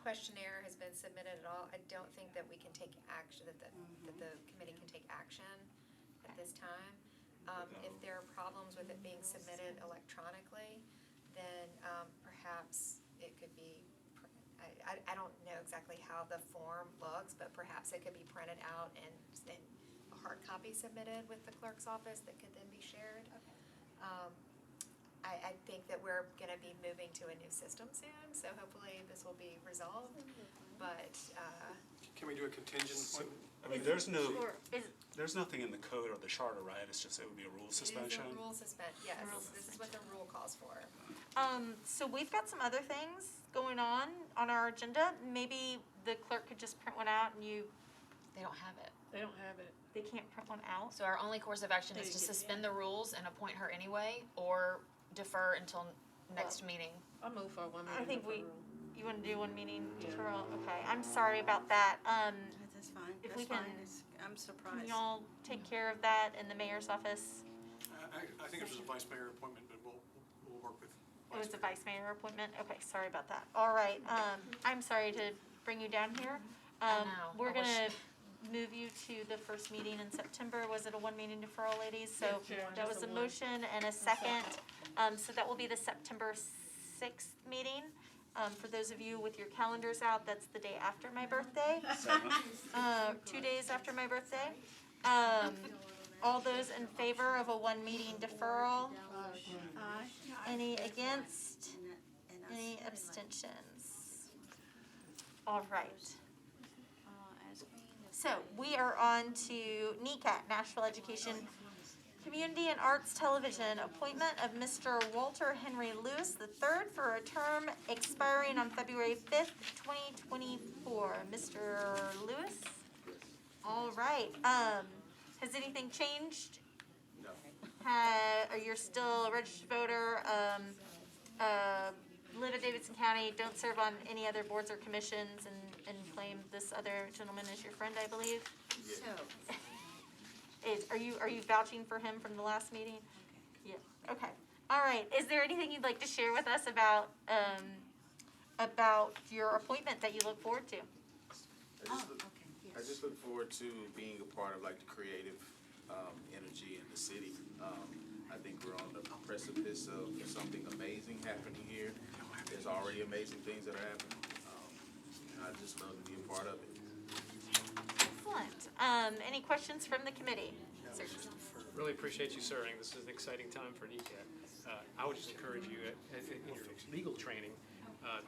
questionnaire has been submitted at all, I don't think that we can take action, that the committee can take action at this time. If there are problems with it being submitted electronically, then perhaps it could be, I don't know exactly how the form looks, but perhaps it could be printed out and a hard copy submitted with the clerk's office that could then be shared. I think that we're gonna be moving to a new system soon, so hopefully this will be resolved, but, Can we do a contingent appointment? I mean, there's Sure. there's nothing in the code or the charter, right? It's just, it would be a rule suspension. It is a rule yes, this is what the rule calls for. So we've got some other things going on our agenda. Maybe the clerk could just print one out and They don't have it. They don't have it. they can't print one out? So our only course of action is to suspend the rules and appoint her anyway, or defer until next meeting. I'll move for one meeting. I think you wanna do one meeting deferral? Okay, I'm sorry about that. That's fine, If that's we fine, can- I'm Can surprised. y'all take care of that in the mayor's office? I think it was a vice mayor appointment, but we'll we'll work with. It was a vice mayor appointment? Okay, sorry about that. All right, I'm sorry to bring you down here. know. We're I wish- gonna move you to the first meeting in September. Was it a one meeting deferral, ladies? So that was a motion and a second. So that will be the September 6th meeting. For those of you with your calendars out, that's the day after my birthday. 2 days after my birthday. All those in favor of a one meeting deferral? Any against? Any abstentions? All right. So we are on to NECAT, Nashville Education Community and Arts Television, appointment of Mr. Walter Henry Lewis III for a term expiring on February 5th, 2024. Mr. Lewis? All right. Has anything changed? No. Are you still a registered voter? Live in Davidson County, don't serve on any other boards or commissions, and claim this other gentleman as your friend, I believe? Are you vouching for him from the last meeting? Yeah, okay. All right, is there anything you'd like to share with us about your appointment that you look forward to? I just look forward to being a part of like the creative energy in the city. I think we're on the precipice of something amazing happening here. There's already amazing things that are happening. I just love to be a part of it. Excellent. Any questions from the committee? Sir. Really appreciate you serving. This is an exciting time for NECAT. I would just encourage you in your legal training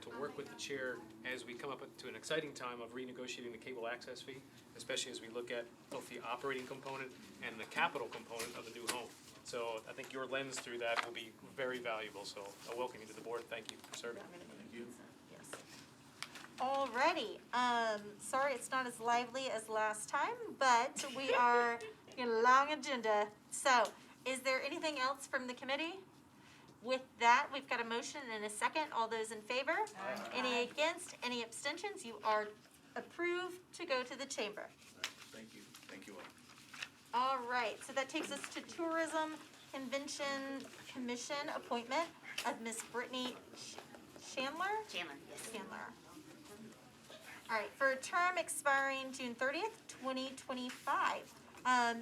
to work with the chair as we come up to an exciting time of renegotiating the cable access fee, especially as we look at both the operating component and the capital component of the new home. So I think your lens through that will be very valuable. So I welcome you to the board. Thank you for serving. Thank you. Yes. Alrighty. Sorry it's not as lively as last time, but we are in a long agenda. So, is there anything else from the committee? With that, we've got a motion and a second. All those in favor? Any against? Any abstentions? You are approved to go to the chamber. Thank you. Thank you all. All right, so that takes us to Tourism Convention Commission appointment of Miss Brittany Chandler? Chandler, yes. Chandler. All right, for a term expiring June 30th, 2025.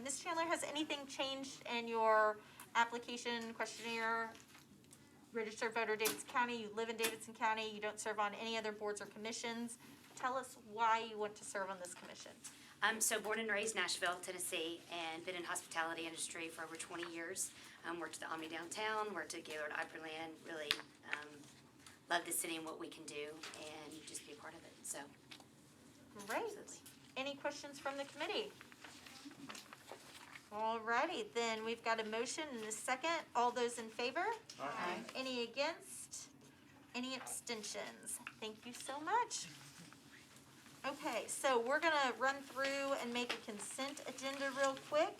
Ms. Chandler, has anything changed in your application questionnaire? Registered voter Davidson County, you live in Davidson County, you don't serve on any other boards or commissions. Tell us why you want to serve on this commission. So born and raised Nashville, Tennessee, and been in hospitality industry for over 20 years. Worked at the Omni downtown, worked at Gaylord Opryland, really love the city and what we can do and just be a part of it, so. Great. Any questions from the committee? Alrighty, then we've got a motion and a second. All those in favor? Aye. Any against? Any abstentions? Thank you so much. Okay, so we're gonna run through and make a consent agenda real quick.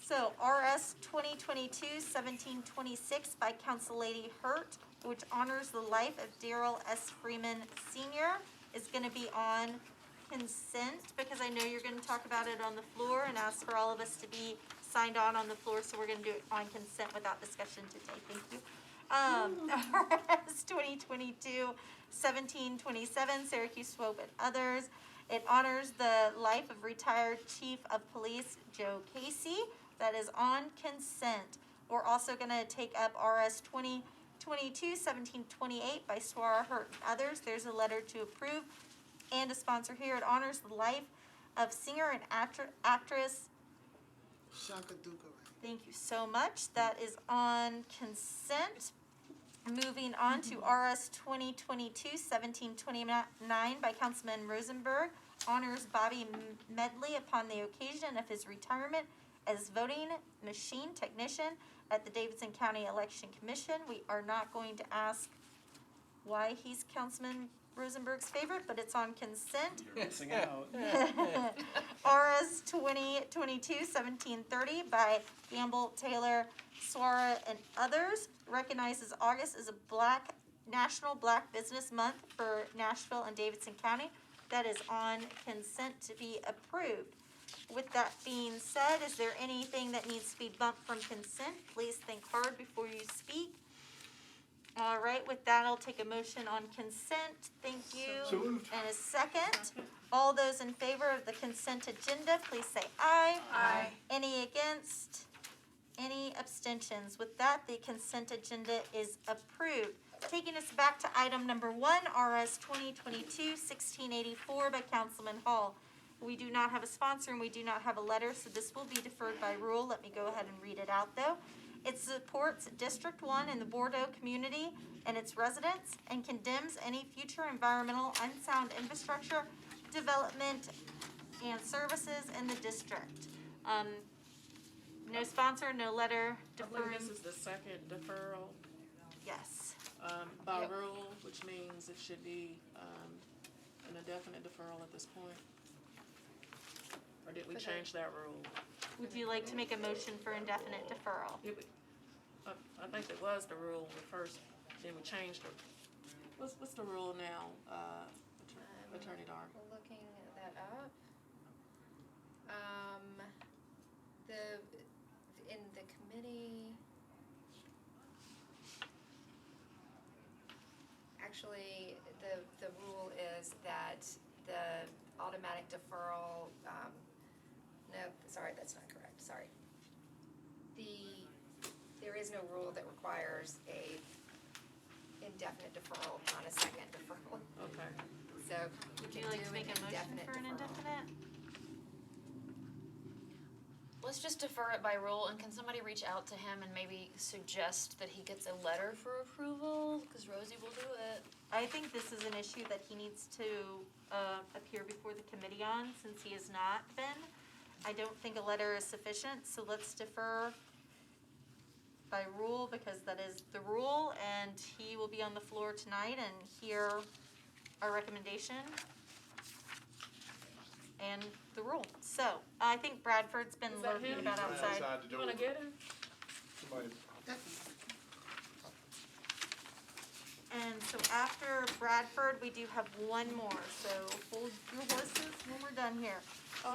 So RS 2022-1726 by Council Lady Hurt, which honors the life of Darrell S. Freeman Sr., is gonna be on consent, because I know you're gonna talk about it on the floor and ask for all of us to be signed on the floor, so we're gonna do it on consent without discussion today. Thank you. RS 2022-1727, Syracuse Swope and others. It honors the life of retired Chief of Police Joe Casey. That is on consent. We're also gonna take up RS 2022-1728 by Swara Hurt and others. There's a letter to approve and a sponsor here. It honors the life of singer and actress Shaka Duka. Thank you so much. That is on consent. Moving on to RS 2022-1729 by Councilman Rosenberg, honors Bobby Medley upon the occasion of his retirement as voting machine technician at the Davidson County Election Commission. We are not going to ask why he's Councilman Rosenberg's favorite, but it's on consent. You're missing out. RS 2022-1730 by Gamble, Taylor, Swara, and others recognizes August as a National Black Business Month for Nashville and Davidson County. That is on consent to be approved. With that being said, is there anything that needs to be bumped from consent? Please think hard before you speak. All right, with that, I'll take a motion on consent. Thank you. So moved. And a second. All those in favor of the consent agenda, please say aye. Aye. Any against? Any abstentions? With that, the consent agenda is approved. Taking us back to item number 1, RS 2022-1684 by Councilman Hall. We do not have a sponsor and we do not have a letter, so this will be deferred by rule. Let me go ahead and read it out, though. It supports District 1 in the Bordeaux community and its residents and condemns any future environmental unsound infrastructure development and services in the district. No sponsor, no letter, I deferring. believe this is the second deferral, Yes. by Yep. rule, which means it should be, an indefinite deferral at this point. Or did we change that rule? Would you like to make a motion for indefinite deferral? I think it was the rule the first, then we changed it. What's the rule now, Attorney Dar? Looking that up. In the committee. Actually, the rule is that the automatic deferral, no, sorry, that's not correct, sorry. There is no rule that requires a indefinite deferral on a second deferral. Okay. So Would you like to make a motion for an indefinite? Let's just defer it by rule, and can somebody reach out to him and maybe suggest that he gets a letter for approval? Because Rosie will do it. I think this is an issue that he needs to appear before the committee on, since he has not been. I don't think a letter is sufficient, so let's defer by rule, because that is the rule, and he will be on the floor tonight and hear our recommendation and the rule. So, I think Bradford's been Is that lurking him? about outside. You wanna get him? And so after Bradford, we do have one more, so hold your horses when we're done here.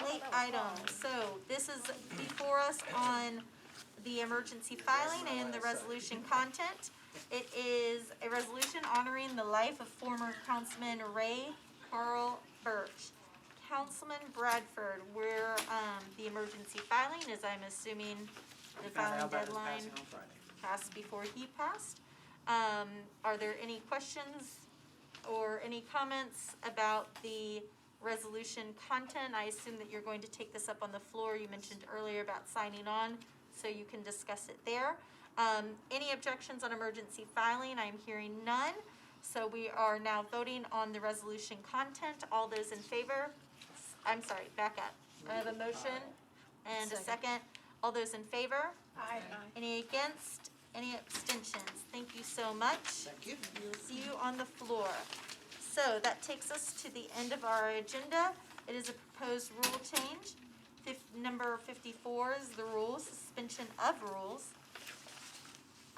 Late items, so this is before us on the emergency filing and the resolution content. It is a resolution honoring the life of former Councilman Ray Carl Birch. Councilman Bradford, where the emergency filing is, I'm assuming the filing deadline passed before he passed. Are there any questions or any comments about the resolution content? I assume that you're going to take this up on the floor. You mentioned earlier about signing on, so you can discuss it there. Any objections on emergency filing? I'm hearing none. So we are now voting on the resolution content. All those in favor? I'm sorry, back up. I have a motion and a second. All those in favor? Aye. Any against? Any abstentions? Thank you so much. Thank you. We'll see you on the floor. So that takes us to the end of our agenda. It is a proposed rule change. Number 54 is the rule, suspension of rules.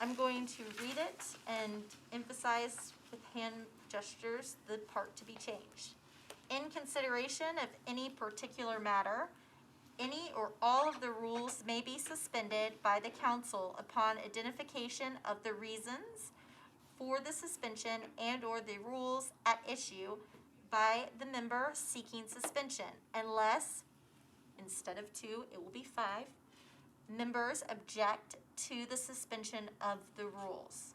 I'm going to read it and emphasize with hand gestures the part to be changed. In consideration of any particular matter, any or all of the rules may be suspended by the council upon identification of the reasons for the suspension and/or the rules at issue by the member seeking suspension, unless, instead of 2, it will be 5, members object to the suspension of the rules.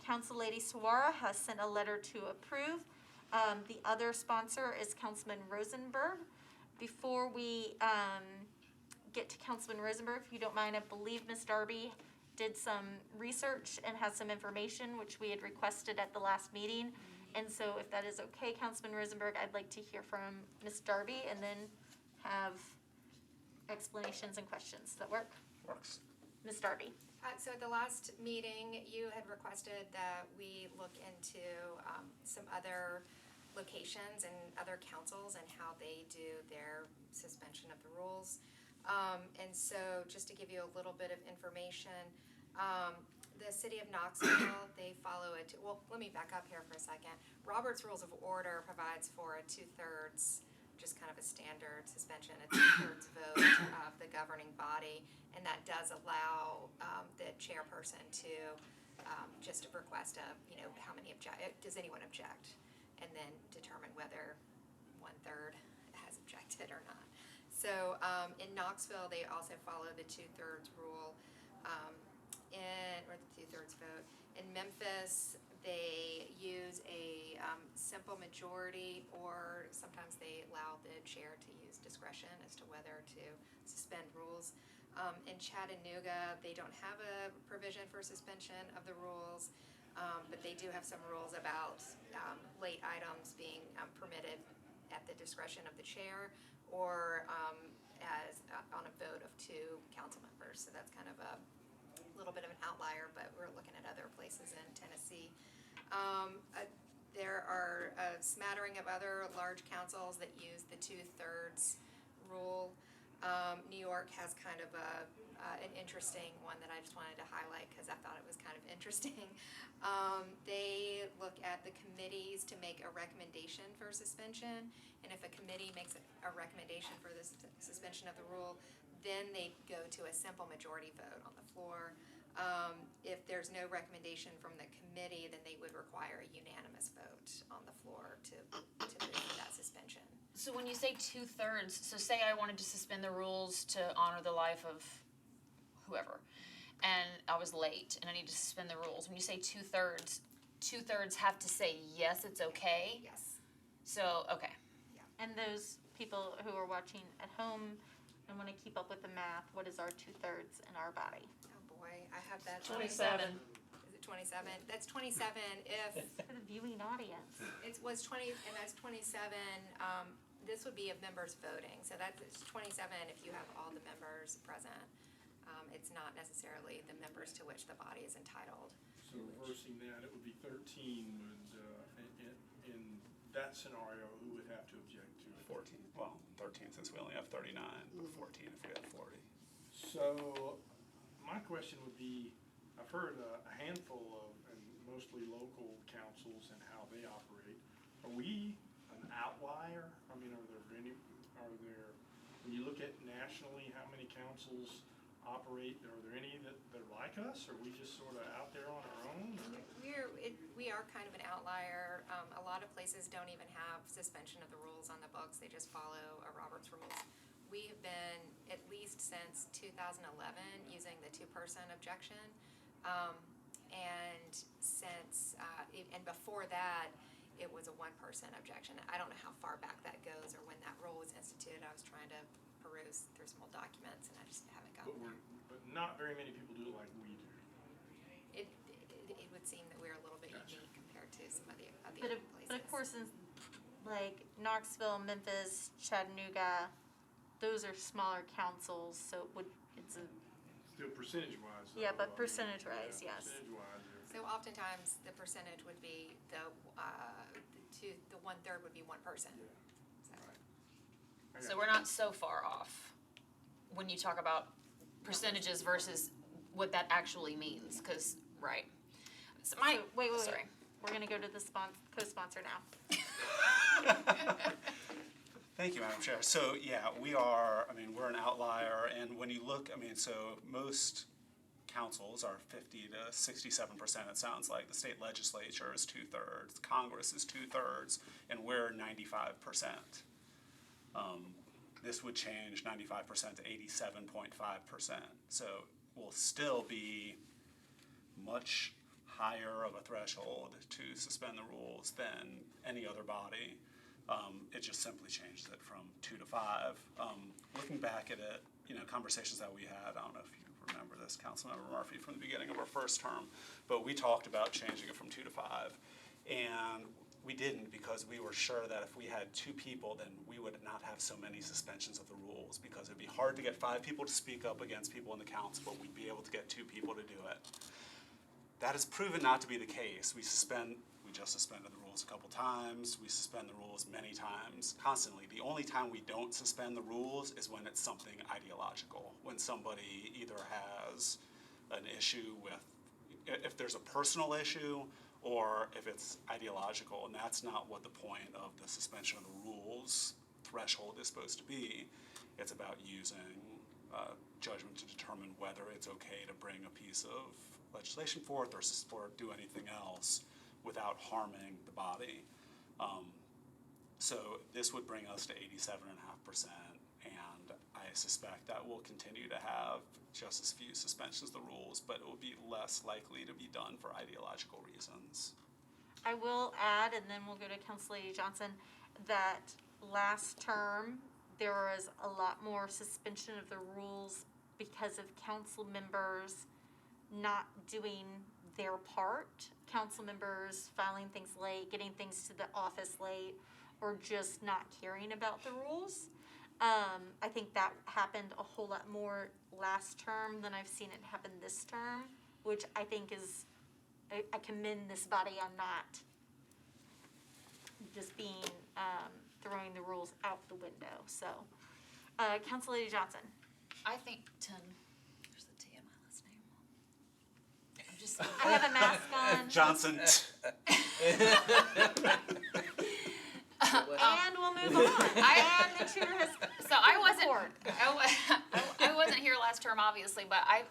Council Lady Suara has sent a letter to approve. The other sponsor is Councilman Rosenberg. Before we get to Councilman Rosenberg, if you don't mind, I believe Ms. Darby did some research and has some information which we had requested at the last meeting. And so if that is okay, Councilman Rosenberg, I'd like to hear from Ms. Darby and then have explanations and questions. Does that work? Works. Ms. Darby. So at the last meeting, you had requested that we look into some other locations and other councils and how they do their suspension of the rules. And so just to give you a little bit of information, the city of Knoxville, they follow it. Well, let me back up here for a second. Robert's Rules of Order provides for a 2/3, just kind of a standard suspension, a 2/3 vote of the governing body, and that does allow the chairperson to just a request of, how many does anyone object? And then determine whether 1/3 has objected or not. So, in Knoxville, they also follow the 2/3 rule, or the 2/3 vote. In Memphis, they use a simple majority, or sometimes they allow the chair to use discretion as to whether to suspend rules. In Chattanooga, they don't have a provision for suspension of the rules, but they do have some rules about late items being permitted at the discretion of the chair, or as on a vote of 2 council members. So that's kind of a little bit of an outlier, but we're looking at other places in Tennessee. There are a smattering of other large councils that use the 2/3 rule. New York has kind of an interesting one that I just wanted to highlight because I thought it was kind of interesting. They look at the committees to make a recommendation for suspension, and if a committee makes a recommendation for the suspension of the rule, then they go to a simple majority vote on the floor. If there's no recommendation from the committee, then they would require a unanimous vote on the floor to move for that suspension. So when you say 2/3, so say I wanted to suspend the rules to honor the life of whoever, and I was late and I need to suspend the rules. When you say 2/3 have to say yes, it's okay? Yes. So, okay. And those people who are watching at home and want to keep up with the math, what is our 2/3 in our body? Oh boy, I have that. 27. Is it 27? That's 27 if. For the viewing audience. It was 20, and that's 27, this would be of members voting, so that's 27 if you have all the members present. It's not necessarily the members to which the body is entitled. So reversing that, it would be 13 would, in that scenario, who would have to object to it? 14, well, 13 since we only have 39, but 14 if we had 40. So, my question would be, I've heard a handful of, and mostly local councils and how they operate. Are we an outlier? I mean, when you look at nationally, how many councils operate, are there any that are like us? Are we just sort of out there on our own? We are kind of an outlier. A lot of places don't even have suspension of the rules on the books, they just follow a Robert's rules. We have been, at least since 2011, using the 2-person objection. And since, and before that, it was a 1-person objection. I don't know how far back that goes or when that rule was instituted. I was trying to peruse through some old documents and I just haven't gotten there. But not very many people do it like we do. It would seem that we're a little bit unique compared to some of the other places. But of course, in like Knoxville, Memphis, Chattanooga, those are smaller councils, so it's a. Still percentage-wise. Yeah, but percentage-wise, yes. Percentage-wise, So oftentimes, the percentage would be the 1/3 would be 1 person. So we're not so far off when you talk about percentages versus what that actually means, because, right. So Wait. Sorry. We're gonna go to the co-sponsor now. Thank you, Madam Chair. So, yeah, we're an outlier, and when you look, so most councils are 50 to 67%, it sounds like. The state legislature is 2/3, Congress is 2/3, and we're 95%. This would change 95% to 87.5%. So we'll still be much higher of a threshold to suspend the rules than any other body. It just simply changed it from 2 to 5. Looking back at it, conversations that we had, I don't know if you remember this, Councilmember Murphy, from the beginning of our first term, but we talked about changing it from 2 to 5. And we didn't because we were sure that if we had 2 people, then we would not have so many suspensions of the rules, because it'd be hard to get 5 people to speak up against people in the council, but we'd be able to get 2 people to do it. That has proven not to be the case. We just suspended the rules a couple times. We suspend the rules many times, constantly. The only time we don't suspend the rules is when it's something ideological, when somebody either has an issue with, if there's a personal issue, or if it's ideological, and that's not what the point of the suspension of the rules threshold is supposed to be. It's about using judgment to determine whether it's okay to bring a piece of legislation forth or do anything else without harming the body. So this would bring us to 87.5%, and I suspect that we'll continue to have just as few suspensions of the rules, but it will be less likely to be done for ideological reasons. I will add, and then we'll go to Council Lady Johnson, that last term, there was a lot more suspension of the rules because of council members not doing their part. Council members filing things late, getting things to the office late, or just not caring about the rules. I think that happened a whole lot more last term than I've seen it happen this term, which I think is, I commend this body on not just being, throwing the rules out the window. So, Council Lady Johnson. I think there's the T in my last name. I'm just. I have a mask on. Johnson. And we'll move on. And the tutor has. So I wasn't here last term, obviously, but I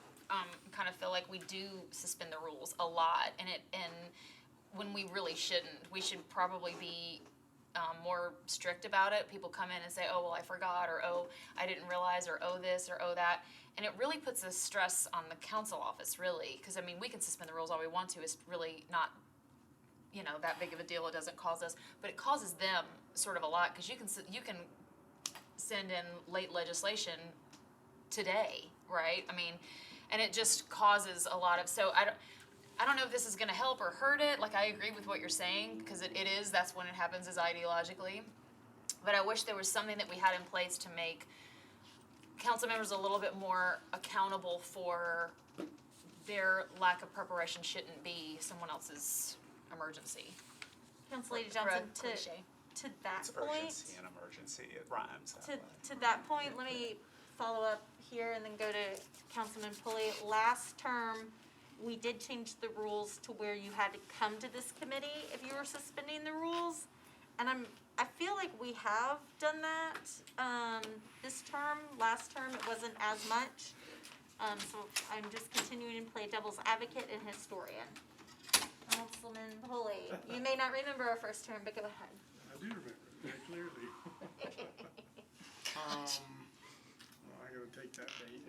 kind of feel like we do suspend the rules a lot, and when we really shouldn't. We should probably be more strict about it. People come in and say, "Oh, well, I forgot," or "Oh, I didn't realize," or "Oh, this," or "Oh, that," and it really puts a stress on the council office, really, because I mean, we can suspend the rules all we want to. It's really not, that big of a deal. It doesn't cause us, but it causes them sort of a lot, because you can send in late legislation today, right? I mean, and it just causes a lot of, so I don't know if this is gonna help or hurt it. Like, I agree with what you're saying, because that's when it happens, is ideologically. But I wish there was something that we had in place to make council members a little bit more accountable for their lack of preparation shouldn't be someone else's emergency. Council Lady Johnson, to that It's point. urgency and emergency, it rhymes. To that point, let me follow up here and then go to Councilman Pulley. Last term, we did change the rules to where you had to come to this committee if you were suspending the rules. And I feel like we have done that this term. Last term, it wasn't as much. So I'm just continuing to play devil's advocate and historian. Councilman Pulley, you may not remember our first term, but go ahead. I do remember it very clearly. Well, I gotta take that bait.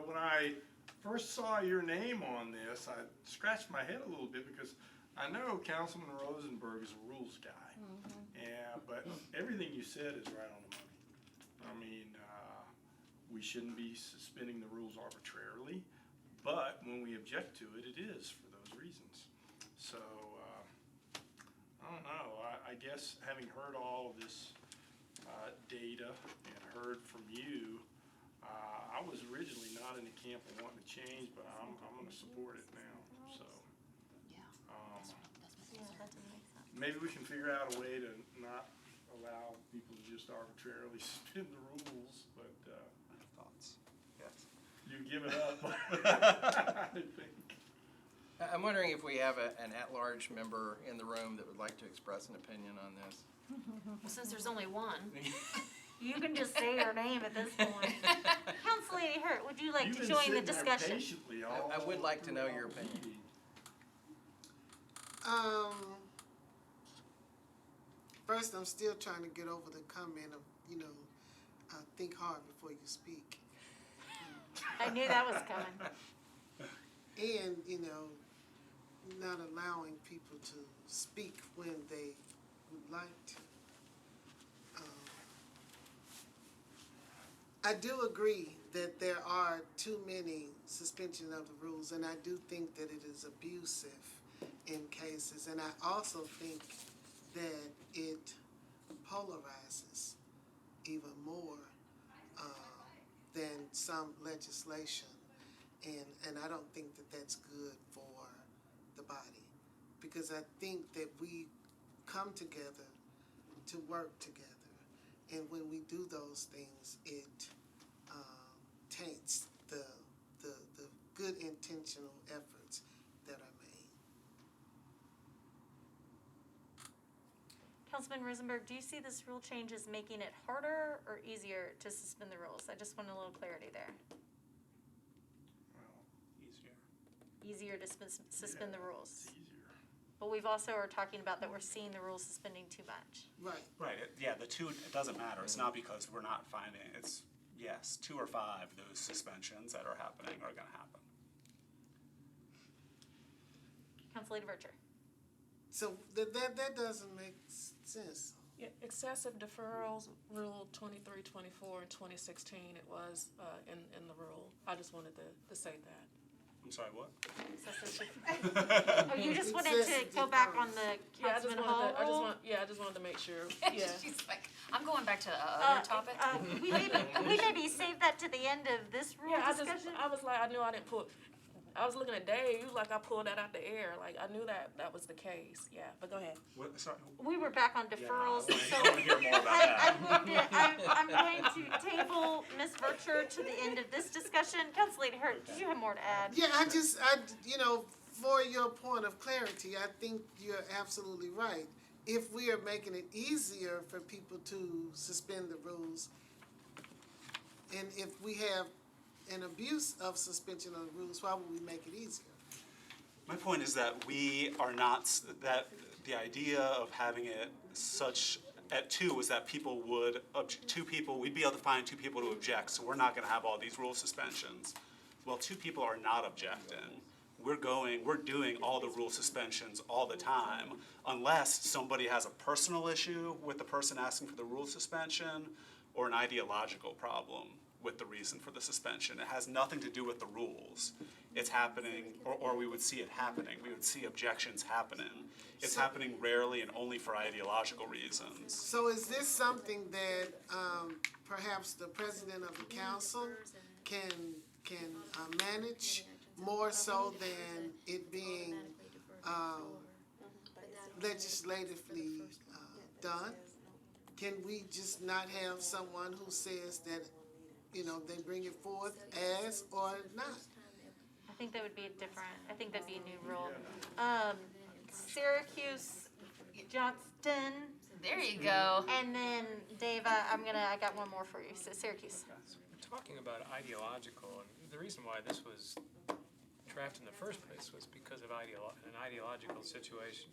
When I first saw your name on this, I scratched my head a little bit, because I know Councilman Rosenberg is a rules guy. Yeah, but everything you said is right on the money. I mean, we shouldn't be suspending the rules arbitrarily, but when we object to it, it is for those reasons. So, I don't know, I guess having heard all of this data and heard from you, I was originally not in the camp of wanting to change, but I'm gonna support it now, so. Maybe we can figure out a way to not allow people to just arbitrarily suspend the rules, but, Thoughts? Yes. you give it up, I think. I'm wondering if we have an at-large member in the room that would like to express an opinion on this. Well, since there's only one. You can just say your name at this point. Council Lady Hurt, would you like to join the discussion? I would like to know your opinion. First, I'm still trying to get over the comment of, think hard before you speak. I knew that was coming. And, not allowing people to speak when they would like to. I do agree that there are too many suspension of the rules, and I do think that it is abusive in cases, and I also think that it polarizes even more than some legislation, and I don't think that that's good for the body, because I think that we come together to work together, and when we do those things, it taints the good intentional efforts that are made. Councilman Rosenberg, do you see this rule change as making it harder or easier to suspend the rules? I just want a little clarity there. Easier. Easier to suspend the rules. It's easier. But we've also are talking about that we're seeing the rules suspending too much. Right. Right, yeah, the two, it doesn't matter, it's not because we're not finding, it's, yes, 2 or 5, those suspensions that are happening are gonna happen. Council Leader Vercher. So that doesn't make sense. Yeah, excessive deferrals, Rule 2324 in 2016, it was in the rule. I just wanted to say that. I'm sorry, what? Oh, you just wanted to go back on the Councilman Hall rule? I just wanted to make sure, yeah. She's like, I'm going back to other topic. We maybe save that to the end of this rule Yeah, discussion? I was like, I knew I didn't put, I was looking at Dave, like I pulled that out the air, like I knew that was the case, yeah, but go ahead. What, sorry? We were back on deferrals, so I wanna hear more about that. I'm going to table Ms. Vercher to the end of this discussion. Council Leader Hurt, did you have more to add? Yeah, for your point of clarity, I think you're absolutely right. If we are making it easier for people to suspend the rules, and if we have an abuse of suspension of the rules, why would we make it easier? My point is that we are not, that the idea of having it such, at 2 was that people would, 2 people, we'd be able to find 2 people to object, so we're not gonna have all these rule suspensions. Well, 2 people are not objecting. We're doing all the rule suspensions all the time, unless somebody has a personal issue with the person asking for the rule suspension or an ideological problem with the reason for the suspension. It has nothing to do with the rules. It's happening, or we would see it happening. We would see objections happening. It's happening rarely and only for ideological reasons. So is this something that perhaps the president of the council can manage more so than it being legislatively done? Can we just not have someone who says that, they bring it forth as or not? I think that would be I think that'd be a new rule. Syracuse Johnston. There you go. And then Dave, I got one more for you. So Syracuse. We're talking about ideological, and the reason why this was drafted in the first place was because of an ideological situation.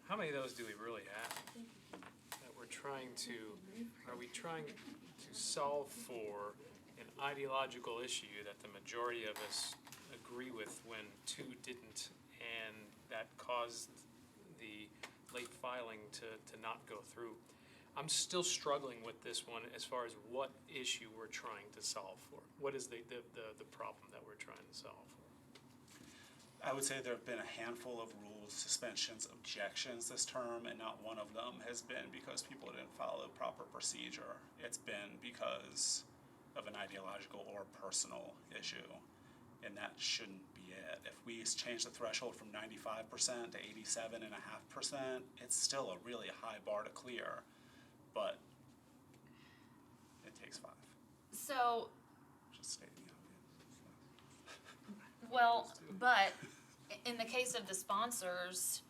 How many of those do we really have? That we're trying to, are we trying to solve for an ideological issue that the majority of us agree with when 2 didn't, and that caused the late filing to not go through? I'm still struggling with this one as far as what issue we're trying to solve for. What is the problem that we're trying to solve for? I would say there have been a handful of rules, suspensions, objections this term, and not one of them has been because people didn't follow proper procedure. It's been because of an ideological or personal issue, and that shouldn't be it. If we change the threshold from 95% to 87.5%, it's still a really high bar to clear, but it takes 5. So, Just stating the obvious. well, but in the case of the sponsors,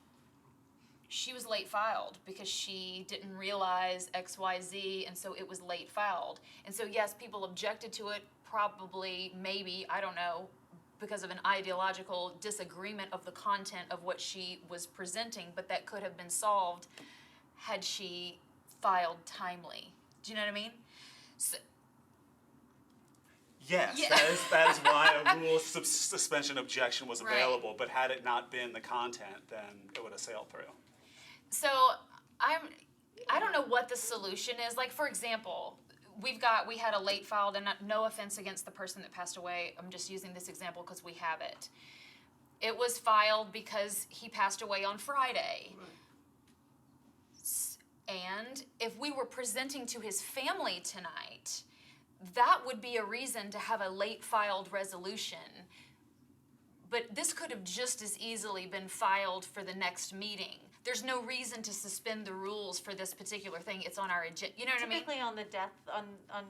she was late filed because she didn't realize XYZ, and so it was late filed. And so yes, people objected to it, probably, maybe, I don't know, because of an ideological disagreement of the content of what she was presenting, but that could have been solved had she filed timely. Do you know what I mean? So, Yes, yeah. that is why a rule suspension objection was Right. available, but had it not been the content, then it would have sailed through. So I don't know what the solution is. Like, for example, we had a late filed, and no offense against the person that passed away. I'm just using this example because we have it. It was filed because he passed away on Friday. And if we were presenting to his family tonight, that would be a reason to have a late filed resolution. But this could have just as easily been filed for the next meeting. There's no reason to suspend the rules for this particular thing. It's on our agenda. You know what I mean? Typically on the death, on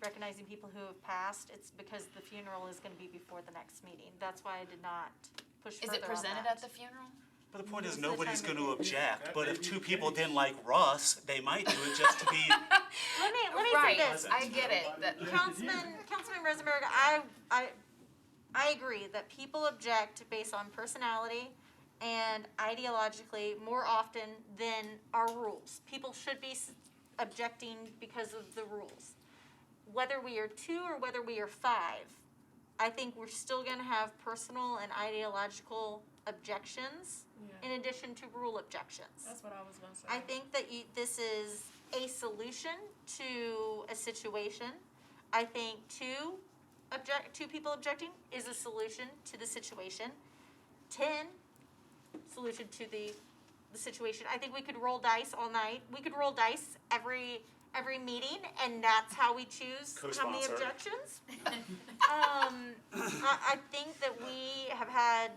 recognizing people who have passed, it's because the funeral is gonna be before the next meeting. That's why I did not push further Is on it presented that. at the funeral? But the point is, Most of the nobody's time going to it is. object, but if two people didn't like Russ, they might do it just to be. Let me Right, say this. I get it. Councilman Rosenberg, I agree that people object based on personality and ideologically more often than our rules. People should be objecting because of the rules. Whether we are 2 or whether we are 5, I think we're still gonna have personal and ideological objections Yeah. in addition to rule objections. That's what I was gonna say. I think that this is a solution to a situation. I think two people objecting is a solution to the situation. 10, solution to the situation. I think we could roll dice all night. We could roll dice every meeting, and that's how we choose how many Co-sponsor. objections. I think that we have had,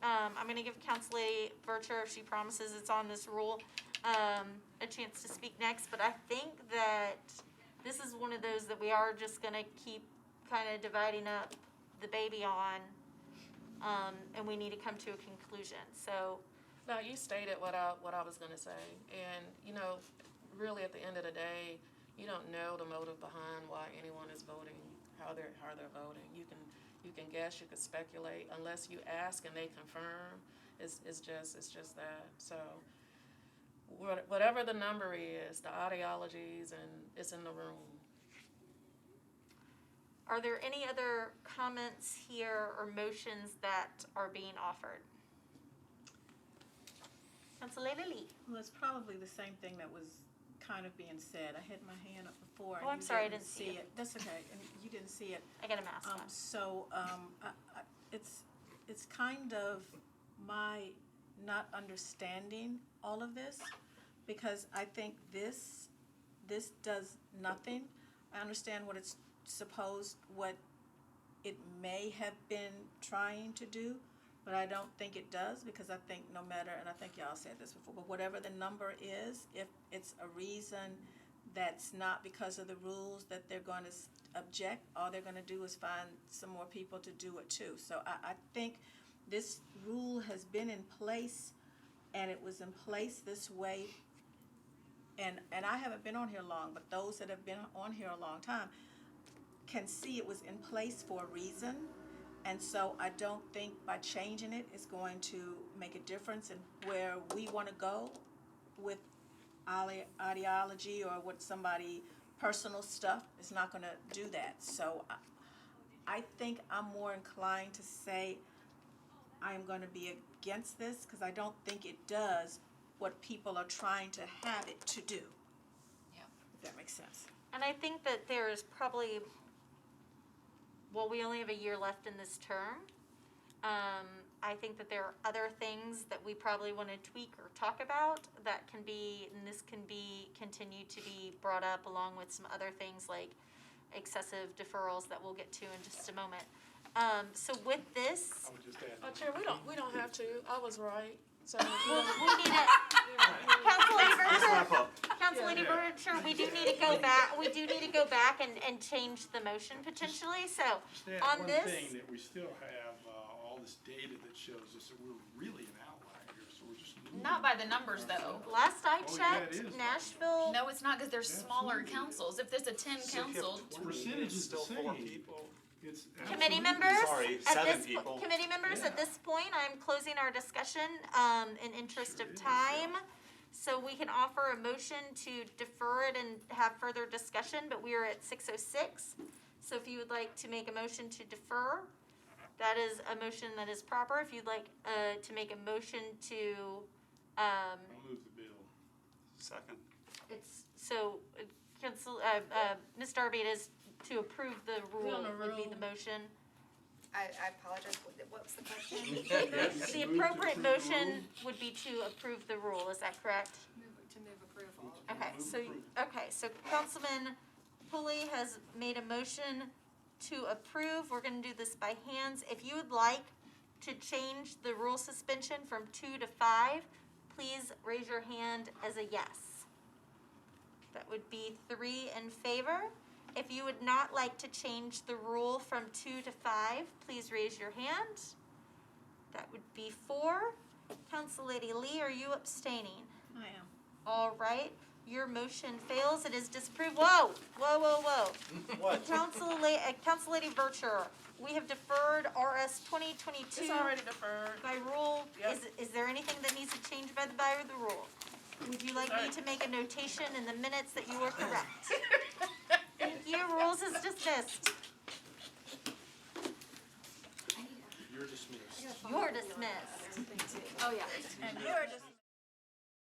I'm gonna give Council Lady Bircher, if she promises it's on this rule, a chance to speak next, but I think that this is one of those that we are just gonna keep kind of dividing up the baby on, and we need to come to a conclusion, so. No, you stated what I was gonna say, and, you know, really at the end of the day, you don't know the motive behind why anyone is voting, how they're voting. You can guess, you can speculate, unless you ask and they confirm, it's just that, so. Whatever the number is, the ideologies, and it's in the room. Are there any other comments here or motions that are being offered? Councilor Lee. Well, it's probably the same thing that was kind of being said. I had my hand up before. Oh, I'm sorry, I didn't see you. it. That's okay, and you didn't see it. I got a mask on. It's kind of my not understanding all of this, because I think this does nothing. I understand what it's what it may have been trying to do, but I don't think it does, because I think no matter, and I think y'all said this before, but whatever the number is, if it's a reason that's not because of the rules that they're going to object, all they're going to do is find some more people to do it too. So I think this rule has been in place, and it was in place this way, and I haven't been on here long, but those that have been on here a long time can see it was in place for a reason. And so I don't think by changing it is going to make a difference in where we want to go with ideology or with somebody personal stuff. It's not going to do that. So I think I'm more inclined to say I am going to be against this, because I don't think it does what people are trying to have it to do. Yeah. If that makes sense. And I think that there is probably, well, we only have a year left in this term. I think that there are other things that we probably want to tweak or talk about that can be, and this can be, continue to be brought up along with some other things like excessive deferrals that we'll get to in just a moment. So with this, I would just add. Chair, we don't have to. I was right. So we need to, Council Lady Bircher, we do need to go back. We do need to go back and change the motion potentially. So Just add on one this, thing, that we still have all this data that shows us that we're really an outlier here, so we're just. Not by the numbers, though. last I Oh, yeah, it checked, is. Nashville. No, it's not, because there's smaller councils. If there's a 10 council, Percentage is the Still 4 same. people. It's Committee absolutely- members, Sorry, at 7 this people. committee members, at Yeah. this point, I'm closing our discussion in interest of time. So we can offer a motion to defer it and have further discussion, but we are at 6:06. So if you would like to make a motion to defer, that is a motion that is proper. If you'd like to make a motion to, I'll move the bill. Second. it's, so, Council, Ms. Darby, it is to approve the rule on the would be rule. the motion. I apologize, what was the question? The appropriate motion would be to approve the rule, is that correct? To move approval. Okay, so Councilman Pulley has made a motion to approve. We're gonna do this by hands. If you would like to change the rule suspension from 2 to 5, please raise your hand as a yes. That would be 3 in favor. If you would not like to change the rule from 2 to 5, please raise your hand. That would be 4. Council Lady Lee, are you abstaining? I am. All right, your motion fails, it is disapproved. Whoa, whoa, whoa, whoa. What? Council Lady Vercher, we have deferred RS 2022. It's already deferred. By rule. Yep. Is there anything that needs to change by the rule? Would you like me to make a notation in the minutes that you were correct? Thank you, rules is dismissed. You're dismissed. You're dismissed. Oh, yeah. And you're just.